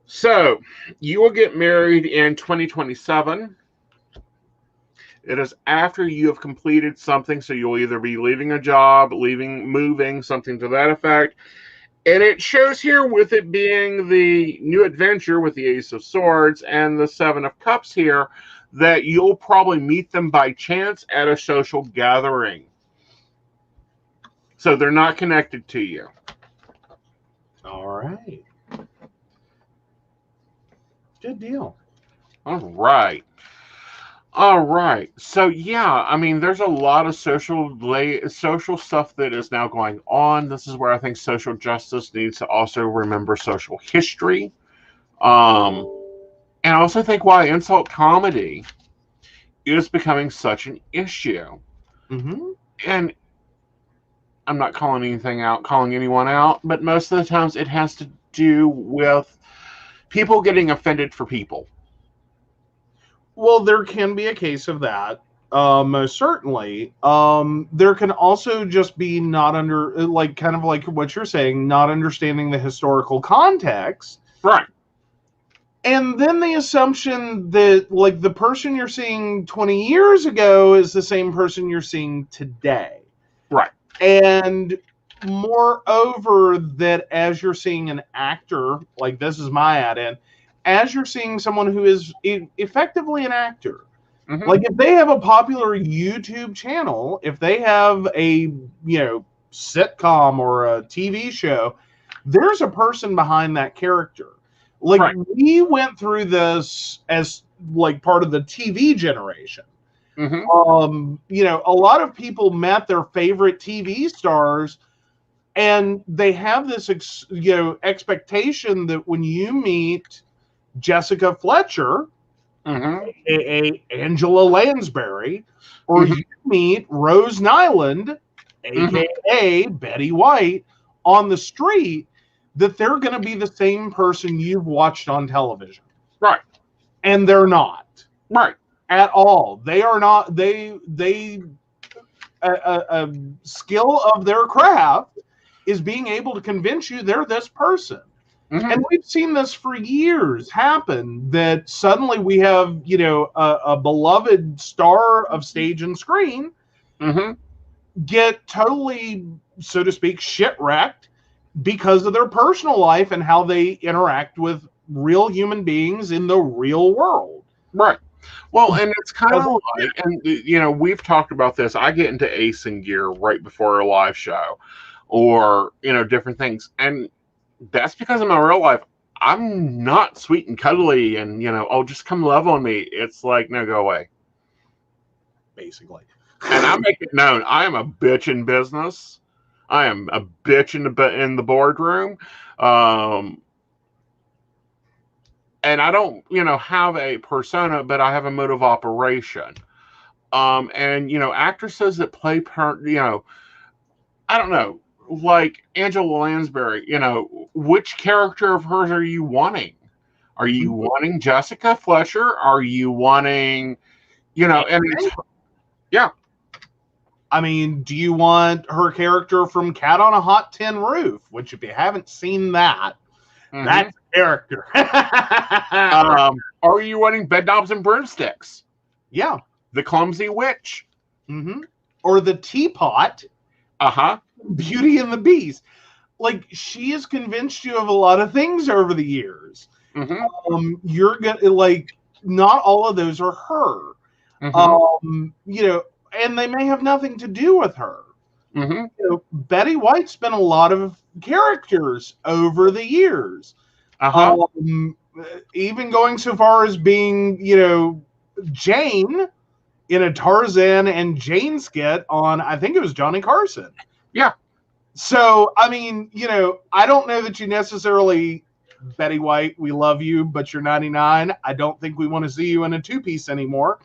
So you will get married in 2027. It is after you have completed something, so you'll either be leaving a job, moving, something to that effect. And it shows here with it being the new adventure with the Ace of Swords and the Seven of Cups here, that you'll probably meet them by chance at a social gathering. So they're not connected to you. All right. Good deal. All right. All right. So yeah, I mean, there's a lot of social stuff that is now going on. This is where I think social justice needs to also remember social history. And I also think why insult comedy is becoming such an issue. Mm-hmm. And I'm not calling anyone out, but most of the times it has to do with people getting offended for people. Well, there can be a case of that, most certainly. There can also just be kind of like what you're saying, not understanding the historical context. Right. And then the assumption that, like, the person you're seeing 20 years ago is the same person you're seeing today. Right. And moreover, that as you're seeing an actor, like this is my add-in, as you're seeing someone who is effectively an actor, like if they have a popular YouTube channel, if they have a sitcom or a TV show, there's a person behind that character. Like we went through this as like part of the TV generation. A lot of people met their favorite TV stars, and they have this expectation that when you meet Jessica Fletcher, aka Angela Lansbury, or you meet Rose Nyland, aka Betty White, on the street, that they're going to be the same person you've watched on television. Right. And they're not. Right. At all. They are not. A skill of their craft is being able to convince you they're this person. And we've seen this for years happen, that suddenly we have, a beloved star of stage and screen get totally, so to speak, shit-wrecked because of their personal life and how they interact with real human beings in the real world. Right. Well, and it's kind of like, and we've talked about this. I get into Aeson gear right before a live show, or different things, and that's because in my real life I'm not sweet and cuddly, and oh, just come love on me. It's like, no, go away, basically. And I make it known I am a bitch in business. I am a bitch in the boardroom. And I don't, have a persona, but I have a mode of operation. And actresses that play I don't know, like Angela Lansbury, which character of hers are you wanting? Are you wanting Jessica Fletcher? Are you wanting, and it's, yeah. I mean, do you want her character from Cat on a Hot Tin Roof? Which, if you haven't seen that, that's a character. Are you wanting Bedknobs and Broomsticks? Yeah. The Clumsy Witch. Or the Teapot. Beauty and the Beast. Like, she has convinced you of a lot of things over the years. You're gonna, like, not all of those are her. And they may have nothing to do with her. Mm-hmm. Betty White's been a lot of characters over the years. Even going so far as being, Jane in a Tarzan and Jane skit on, I think it was Johnny Carson. Yeah. So, I mean, I don't know that you necessarily, Betty White, we love you, but you're 99. I don't think we want to see you in a two-piece anymore.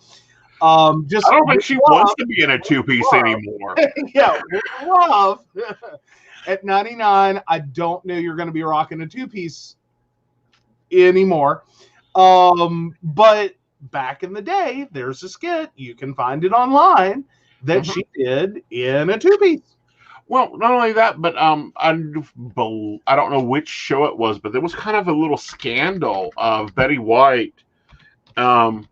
I don't think she wants to be in a two-piece anymore. Yeah, love. At 99, I don't know you're going to be rocking a two-piece anymore. But back in the day, there's a skit, you can find it online, that she did in a two-piece. Well, not only that, but I don't know which show it was, but there was kind of a little scandal of Betty White, and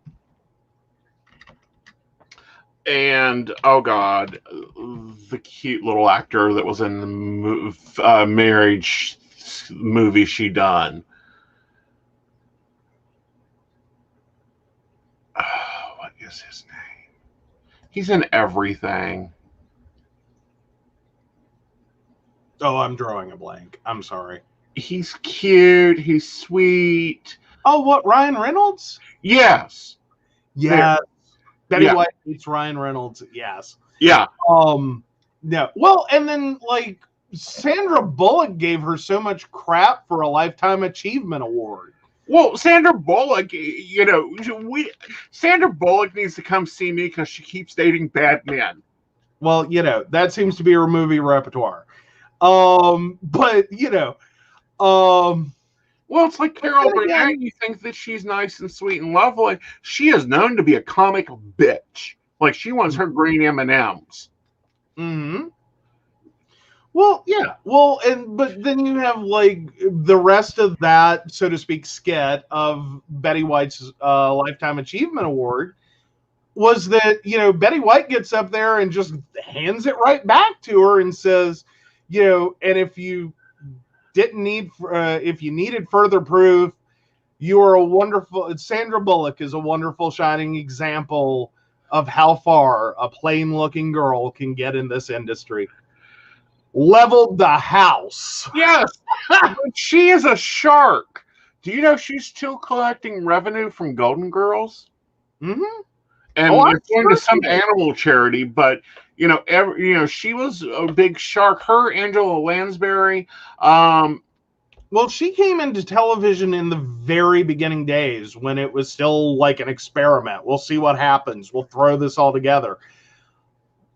oh god, the cute little actor that was in the marriage movie she done. What is his name? He's in everything. Oh, I'm drawing a blank. I'm sorry. He's cute. He's sweet. Oh, what, Ryan Reynolds? Yes. Yeah. Betty White meets Ryan Reynolds. Yes. Yeah. No. Well, and then like Sandra Bullock gave her so much crap for a Lifetime Achievement Award. Well, Sandra Bullock, Sandra Bullock needs to come see me because she keeps dating bad men. Well, that seems to be her movie repertoire. But well, it's like Carol Burnett. You think that she's nice and sweet and lovely. She is known to be a comic bitch. Like she wants her green M&Ms. Mm-hmm. Well, yeah. Well, but then you have like the rest of that, so to speak, skit of Betty White's Lifetime Achievement Award was that, Betty White gets up there and just hands it right back to her and says, and if you if you needed further proof, you are a wonderful, Sandra Bullock is a wonderful shining example of how far a plain looking girl can get in this industry. Leveled the house. Yes. She is a shark. Do you know she's still collecting revenue from Golden Girls? Mm-hmm. And it's going to some animal charity, but she was a big shark. Her, Angela Lansbury. Well, she came into television in the very beginning days when it was still like an experiment. We'll see what happens. We'll throw this all together.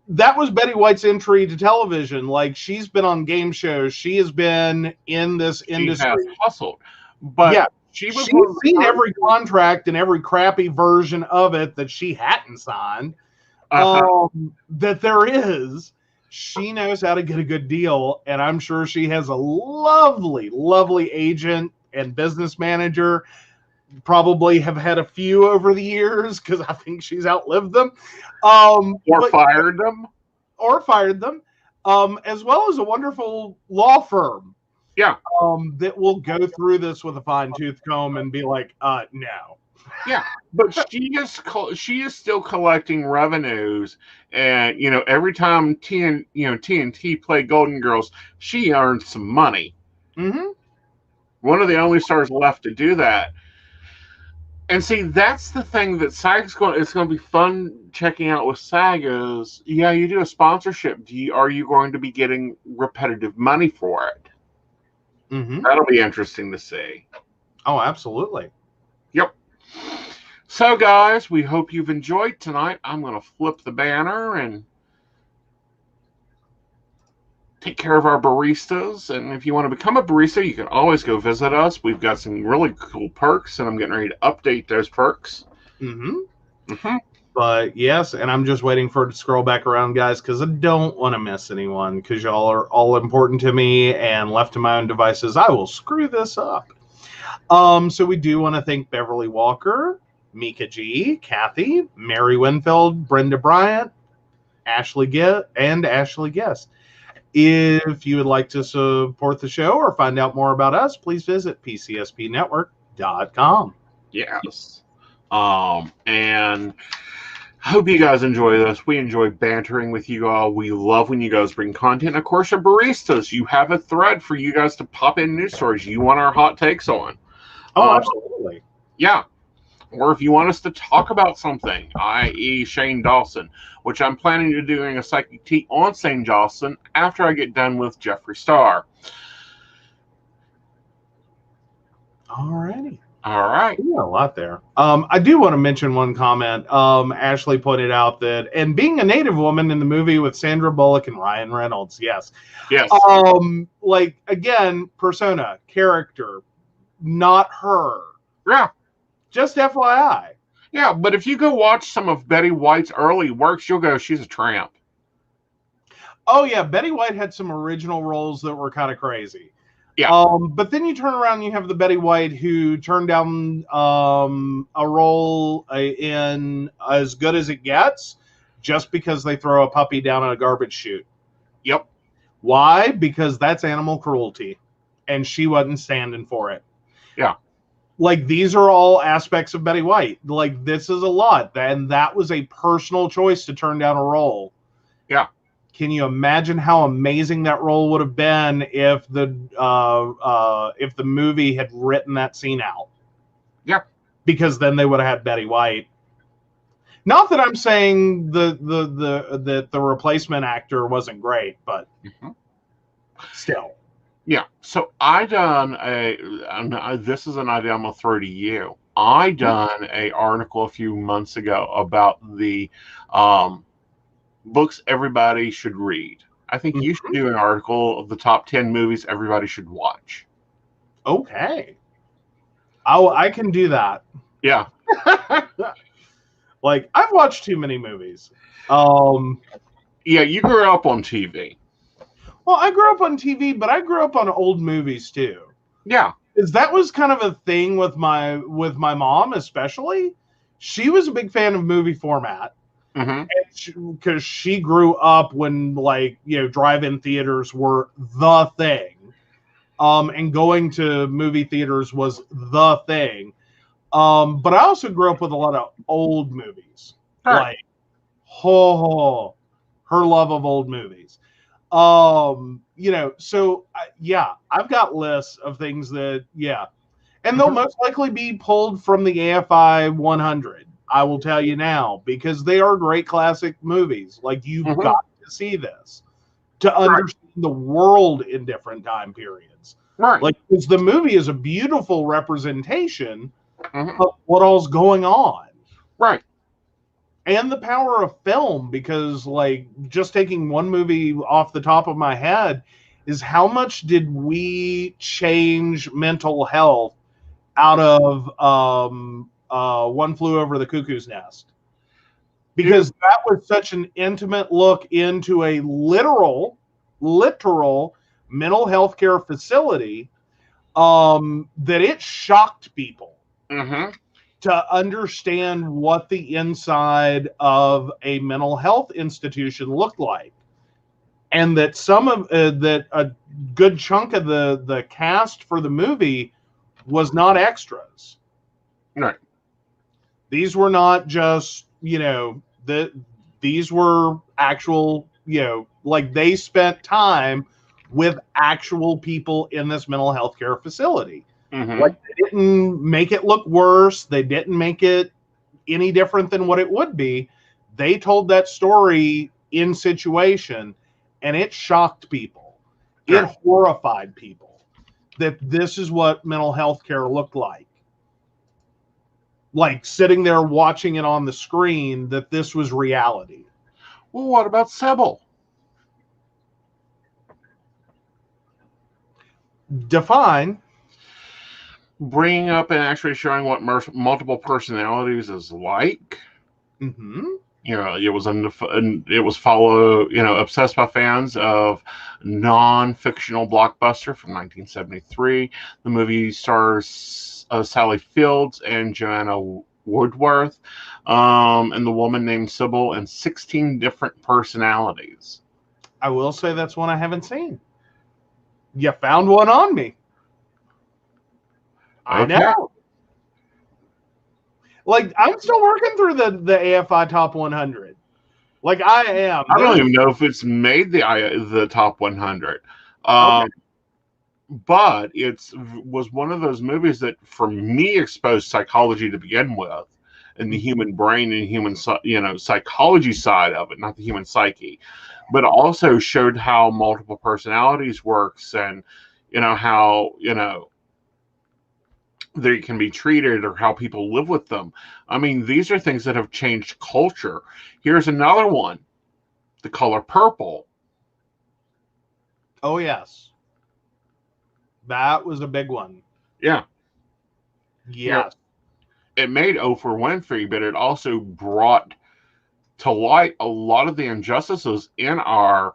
That was Betty White's entry to television. Like, she's been on game shows. She has been in this industry. She has hustled. But yeah, she's seen every contract and every crappy version of it that she hadn't signed. That there is. She knows how to get a good deal, and I'm sure she has a lovely, lovely agent and business manager. Probably have had a few over the years because I think she's outlived them. Fired them. Or fired them. As well as a wonderful law firm. Yeah. That will go through this with a fine-tooth comb and be like, no. Yeah, but she is still collecting revenues, and every time TNT play Golden Girls, she earns some money. Mm-hmm. One of the only stars left to do that. And see, that's the thing that SAG's it's going to be fun checking out with SAG is, you do a sponsorship. Are you going to be getting repetitive money for it? Mm-hmm. That'll be interesting to see. Oh, absolutely. Yep. So, guys, we hope you've enjoyed tonight. I'm going to flip the banner and take care of our baristas. And if you want to become a barista, you can always go visit us. We've got some really cool perks, and I'm getting ready to update those perks. Mm-hmm. Mm-hmm. But yes, and I'm just waiting for it to scroll back around, guys, because I don't want to miss anyone, because y'all are all important to me, and left to my own devices, I will screw this up. So we do want to thank Beverly Walker, Mika G, Kathy, Mary Winfield, Brenda Bryant, Ashley Guest. If you would like to support the show or find out more about us, please visit PCSPnetwork.com. Yes. And Hope you guys enjoy this. We enjoy bantering with you all. We love when you guys bring content. Of course, your baristas, you have a thread for you guys to pop in news stories you want our hot takes on. Oh, absolutely. Yeah. Or if you want us to talk about something, i.e. Shane Dawson, which I'm planning to doing a psychic tea on Shane Dawson after I get done with Jeffree Star. Alrighty. All right. Yeah, a lot there. I do want to mention one comment. Ashley pointed out that, and being a Native woman in the movie with Sandra Bullock and Ryan Reynolds, yes. Yes. Like, again, persona, character, not her. Yeah. Just FYI. Yeah, but if you go watch some of Betty White's early works, you'll go, she's a tramp. Oh, yeah, Betty White had some original roles that were kind of crazy. Yeah. But then you turn around and you have the Betty White who turned down a role in As Good as It Gets just because they throw a puppy down a garbage chute. Yep. Why? Because that's animal cruelty, and she wasn't standing for it. Yeah. Like, these are all aspects of Betty White. Like, this is a lot, and that was a personal choice to turn down a role. Yeah. Can you imagine how amazing that role would have been if the movie had written that scene out? Yeah. Because then they would have had Betty White. Not that I'm saying the replacement actor wasn't great, but still. Yeah. So I done this is an idea I'm gonna throw to you. I done a article a few months ago about the books everybody should read. I think you should do an article of the top 10 movies everybody should watch. Okay. I can do that. Yeah. Like, I've watched too many movies. Yeah, you grew up on TV. Well, I grew up on TV, but I grew up on old movies too. Yeah. Because that was kind of a thing with my mom, especially. She was a big fan of movie format. Because she grew up when, like, you know, drive-in theaters were the thing. And going to movie theaters was the thing. But I also grew up with a lot of old movies. Right. Like, her love of old movies. You know, so yeah, I've got lists of things that, yeah. And they'll most likely be pulled from the AFI 100. I will tell you now, because they are great classic movies. Like, you've got to see this to understand the world in different time periods. Right. Like, because the movie is a beautiful representation of what all's going on. Right. And the power of film, because, like, just taking one movie off the top of my head is how much did we change mental health out of One Flew Over the Cuckoo's Nest? Because that was such an intimate look into a literal mental health care facility that it shocked people to understand what the inside of a mental health institution looked like. And that some of that a good chunk of the cast for the movie was not extras. Right. These were not just, you know, these were actual, you know, like, they spent time with actual people in this mental health care facility. Like, they didn't make it look worse. They didn't make it any different than what it would be. They told that story in situation, and it shocked people. It horrified people that this is what mental health care looked like. Like, sitting there watching it on the screen, that this was reality. Well, what about Sybil? Define. Bringing up and actually showing what multiple personalities is like. You know, it was obsessed by fans of non-fictional blockbuster from 1973. The movie stars Sally Fields and Joanna Woodworth, and the woman named Sybil, and 16 different personalities. I will say that's one I haven't seen. You found one on me. I know. Like, I'm still working through the AFI Top 100. Like, I am. I don't even know if it's made the top 100. Okay. But was one of those movies that, for me, exposed psychology to begin with, and the human brain and human, psychology side of it, not the human psyche, but also showed how multiple personalities works, and how they can be treated, or how people live with them. I mean, these are things that have changed culture. Here's another one, The Color Purple. Oh, yes. That was a big one. Yeah. Yes. It made Oprah Winfrey, but it also brought to light a lot of the injustices in our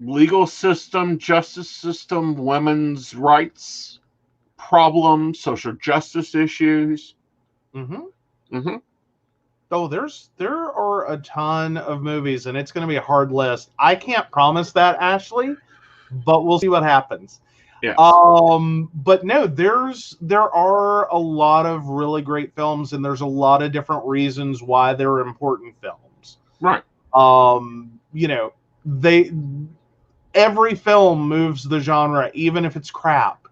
legal system, justice system, women's rights problems, social justice issues. Oh, there are a ton of movies, and it's going to be a hard list. I can't promise that, Ashley, but we'll see what happens. Yes. But no, there are a lot of really great films, and there's a lot of different reasons why they're important films. Right. Every film moves the genre, even if it's crap.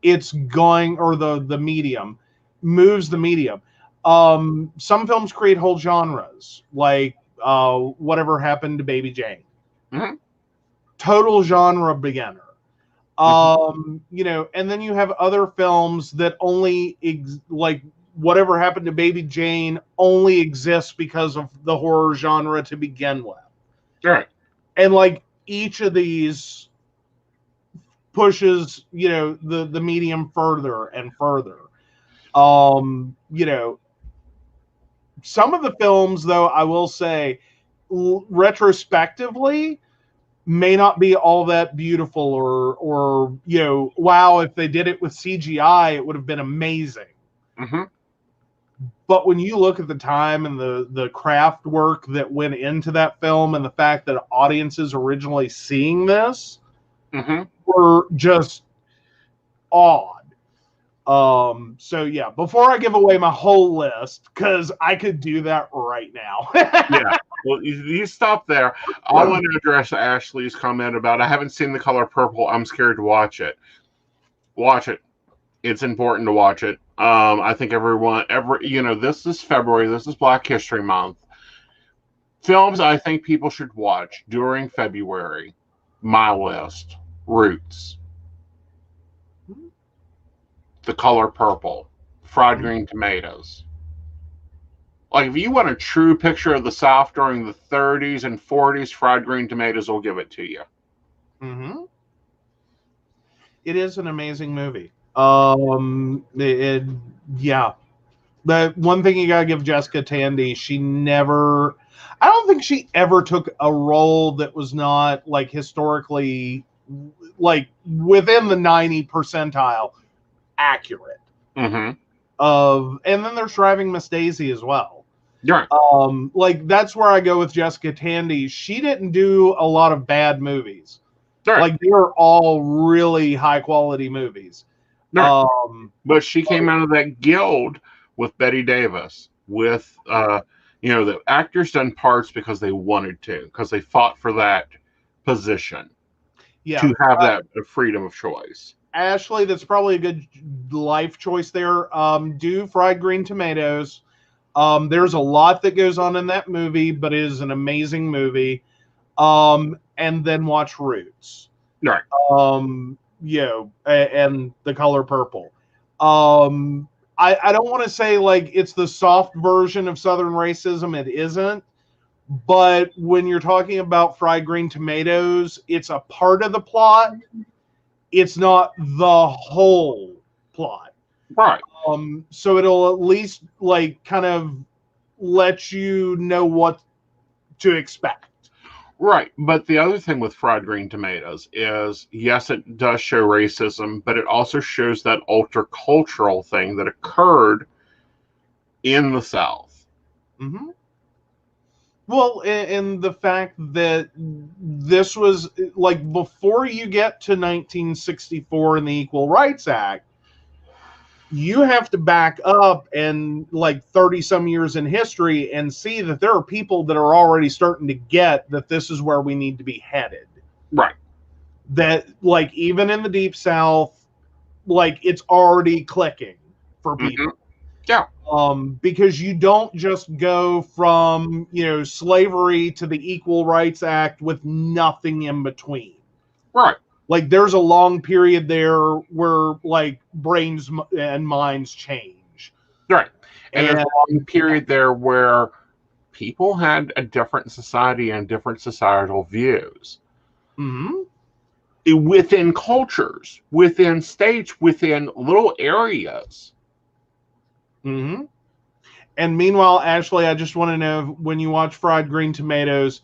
It's going, or the medium moves the medium. Some films create whole genres, like Whatever Happened to Baby Jane. Total genre beginner. And then you have other films that only like Whatever Happened to Baby Jane only exists because of the horror genre to begin with. Right. And like each of these pushes, the medium further and further. Some of the films, though, I will say, retrospectively, may not be all that beautiful, or wow, if they did it with CGI, it would have been amazing. But when you look at the time and the craft work that went into that film, and the fact that audiences originally seeing this were just awed. So yeah, before I give away my whole list, because I could do that right now. Yeah. Well, you stop there. I want to address Ashley's comment about I haven't seen The Color Purple. I'm scared to watch it. Watch it. It's important to watch it. I think this is February. This is Black History Month. Films I think people should watch during February. My list. Roots. The Color Purple. Fried Green Tomatoes. Like, if you want a true picture of the South during the 30s and 40s, Fried Green Tomatoes will give it to you. It is an amazing movie. Yeah. The one thing you gotta give Jessica Tandy, I don't think she ever took a role that was not like historically, like within the 90 percentile accurate. And then there's Driving Miss Daisy as well. Yeah. Like that's where I go with Jessica Tandy. She didn't do a lot of bad movies. Right. Like they were all really high quality movies. Right. But she came out of that guild with Betty Davis, with the actors done parts because they wanted to, because they fought for that position. Yeah. To have that freedom of choice. Ashley, that's probably a good life choice there. Do Fried Green Tomatoes. There's a lot that goes on in that movie, but it is an amazing movie. And then watch Roots. Right. And The Color Purple. I don't want to say like it's the soft version of Southern racism. It isn't. But when you're talking about Fried Green Tomatoes, it's a part of the plot. It's not the whole plot. Right. So it'll at least like kind of let you know what to expect. Right. But the other thing with Fried Green Tomatoes is, yes, it does show racism, but it also shows that ultra-cultural thing that occurred in the South. Well, and the fact that this was like before you get to 1964 and the Equal Rights Act, you have to back up and like 30 some years in history and see that there are people that are already starting to get that this is where we need to be headed. Right. That like even in the Deep South, like it's already clicking for people. Mm-hmm. Yeah. Because you don't just go from, slavery to the Equal Rights Act with nothing in between. Right. Like there's a long period there where like brains and minds change. Right. And there's a long period there where people had a different society and different societal views. Mm-hmm. Within cultures, within states, within little areas. Mm-hmm. And meanwhile, Ashley, I just want to know, when you watch Fried Green Tomatoes,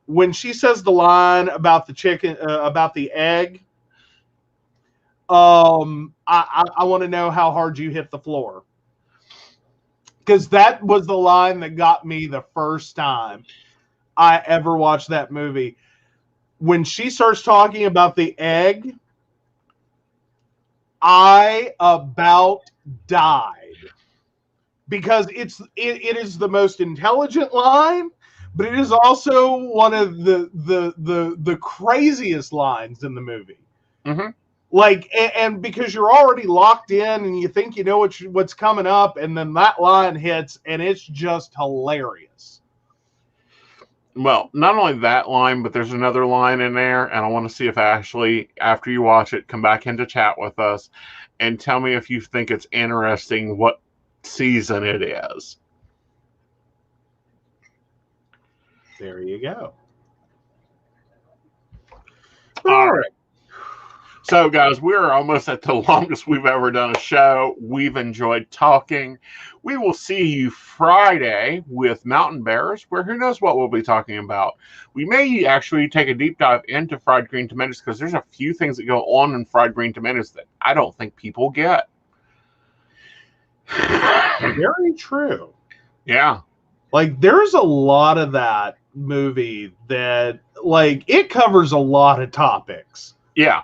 when she says the line about the chicken, about the egg, I want to know how hard you hit the floor. Because that was the line that got me the first time I ever watched that movie. When she starts talking about the egg, I about died. Because it is the most intelligent line, but it is also one of the craziest lines in the movie. Mm-hmm. Like, and because you're already locked in and you think you know what's coming up, and then that line hits, and it's just hilarious. Well, not only that line, but there's another line in there, and I want to see if Ashley, after you watch it, come back in to chat with us and tell me if you think it's interesting what season it is. There you go. All right. So, guys, we're almost at the longest we've ever done a show. We've enjoyed talking. We will see you Friday with Mountain Bears, where who knows what we'll be talking about. We may actually take a deep dive into fried green tomatoes, because there's a few things that go on in fried green tomatoes that I don't think people get. Very true. Yeah. Like, there's a lot of that movie that, like, it covers a lot of topics. Yeah.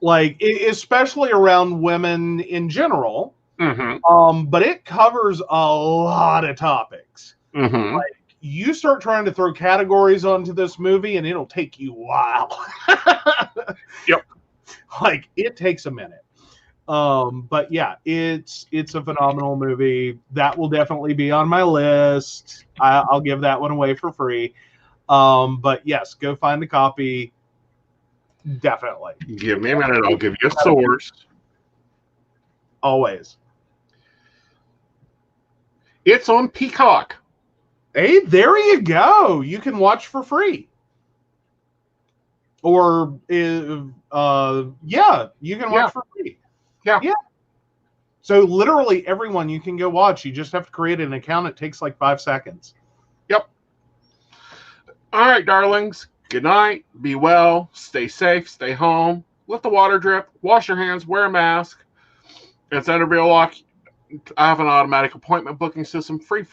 Like, especially around women in general. Mm-hmm. But it covers a lot of topics. Mm-hmm. Like, you start trying to throw categories onto this movie, and it'll take you a while. Yep. Like, it takes a minute. But yeah, it's a phenomenal movie. That will definitely be on my list. I'll give that one away for free. But yes, go find a copy. Definitely. Give me a minute. I'll give you a source. Always. It's on Peacock. Hey, there you go. You can watch for free. Or, yeah, you can watch for free. Yeah. So literally everyone you can go watch. You just have to create an account. It takes like 5 seconds. Yep. All right, darlings. Good night. Be well. Stay safe. Stay home. Let the water drip. Wash your hands. Wear a mask. It's under Bill Lock. I have an automatic appointment booking system. Feel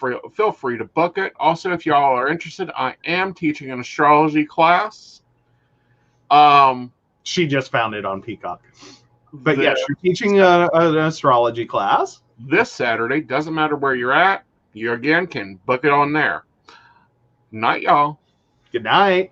free to book it. Also, if y'all are interested, I am teaching an astrology class. She just found it on Peacock. But yes, you're teaching an astrology class. This Saturday. Doesn't matter where you're at. You, again, can book it on there. Night, y'all. Good night.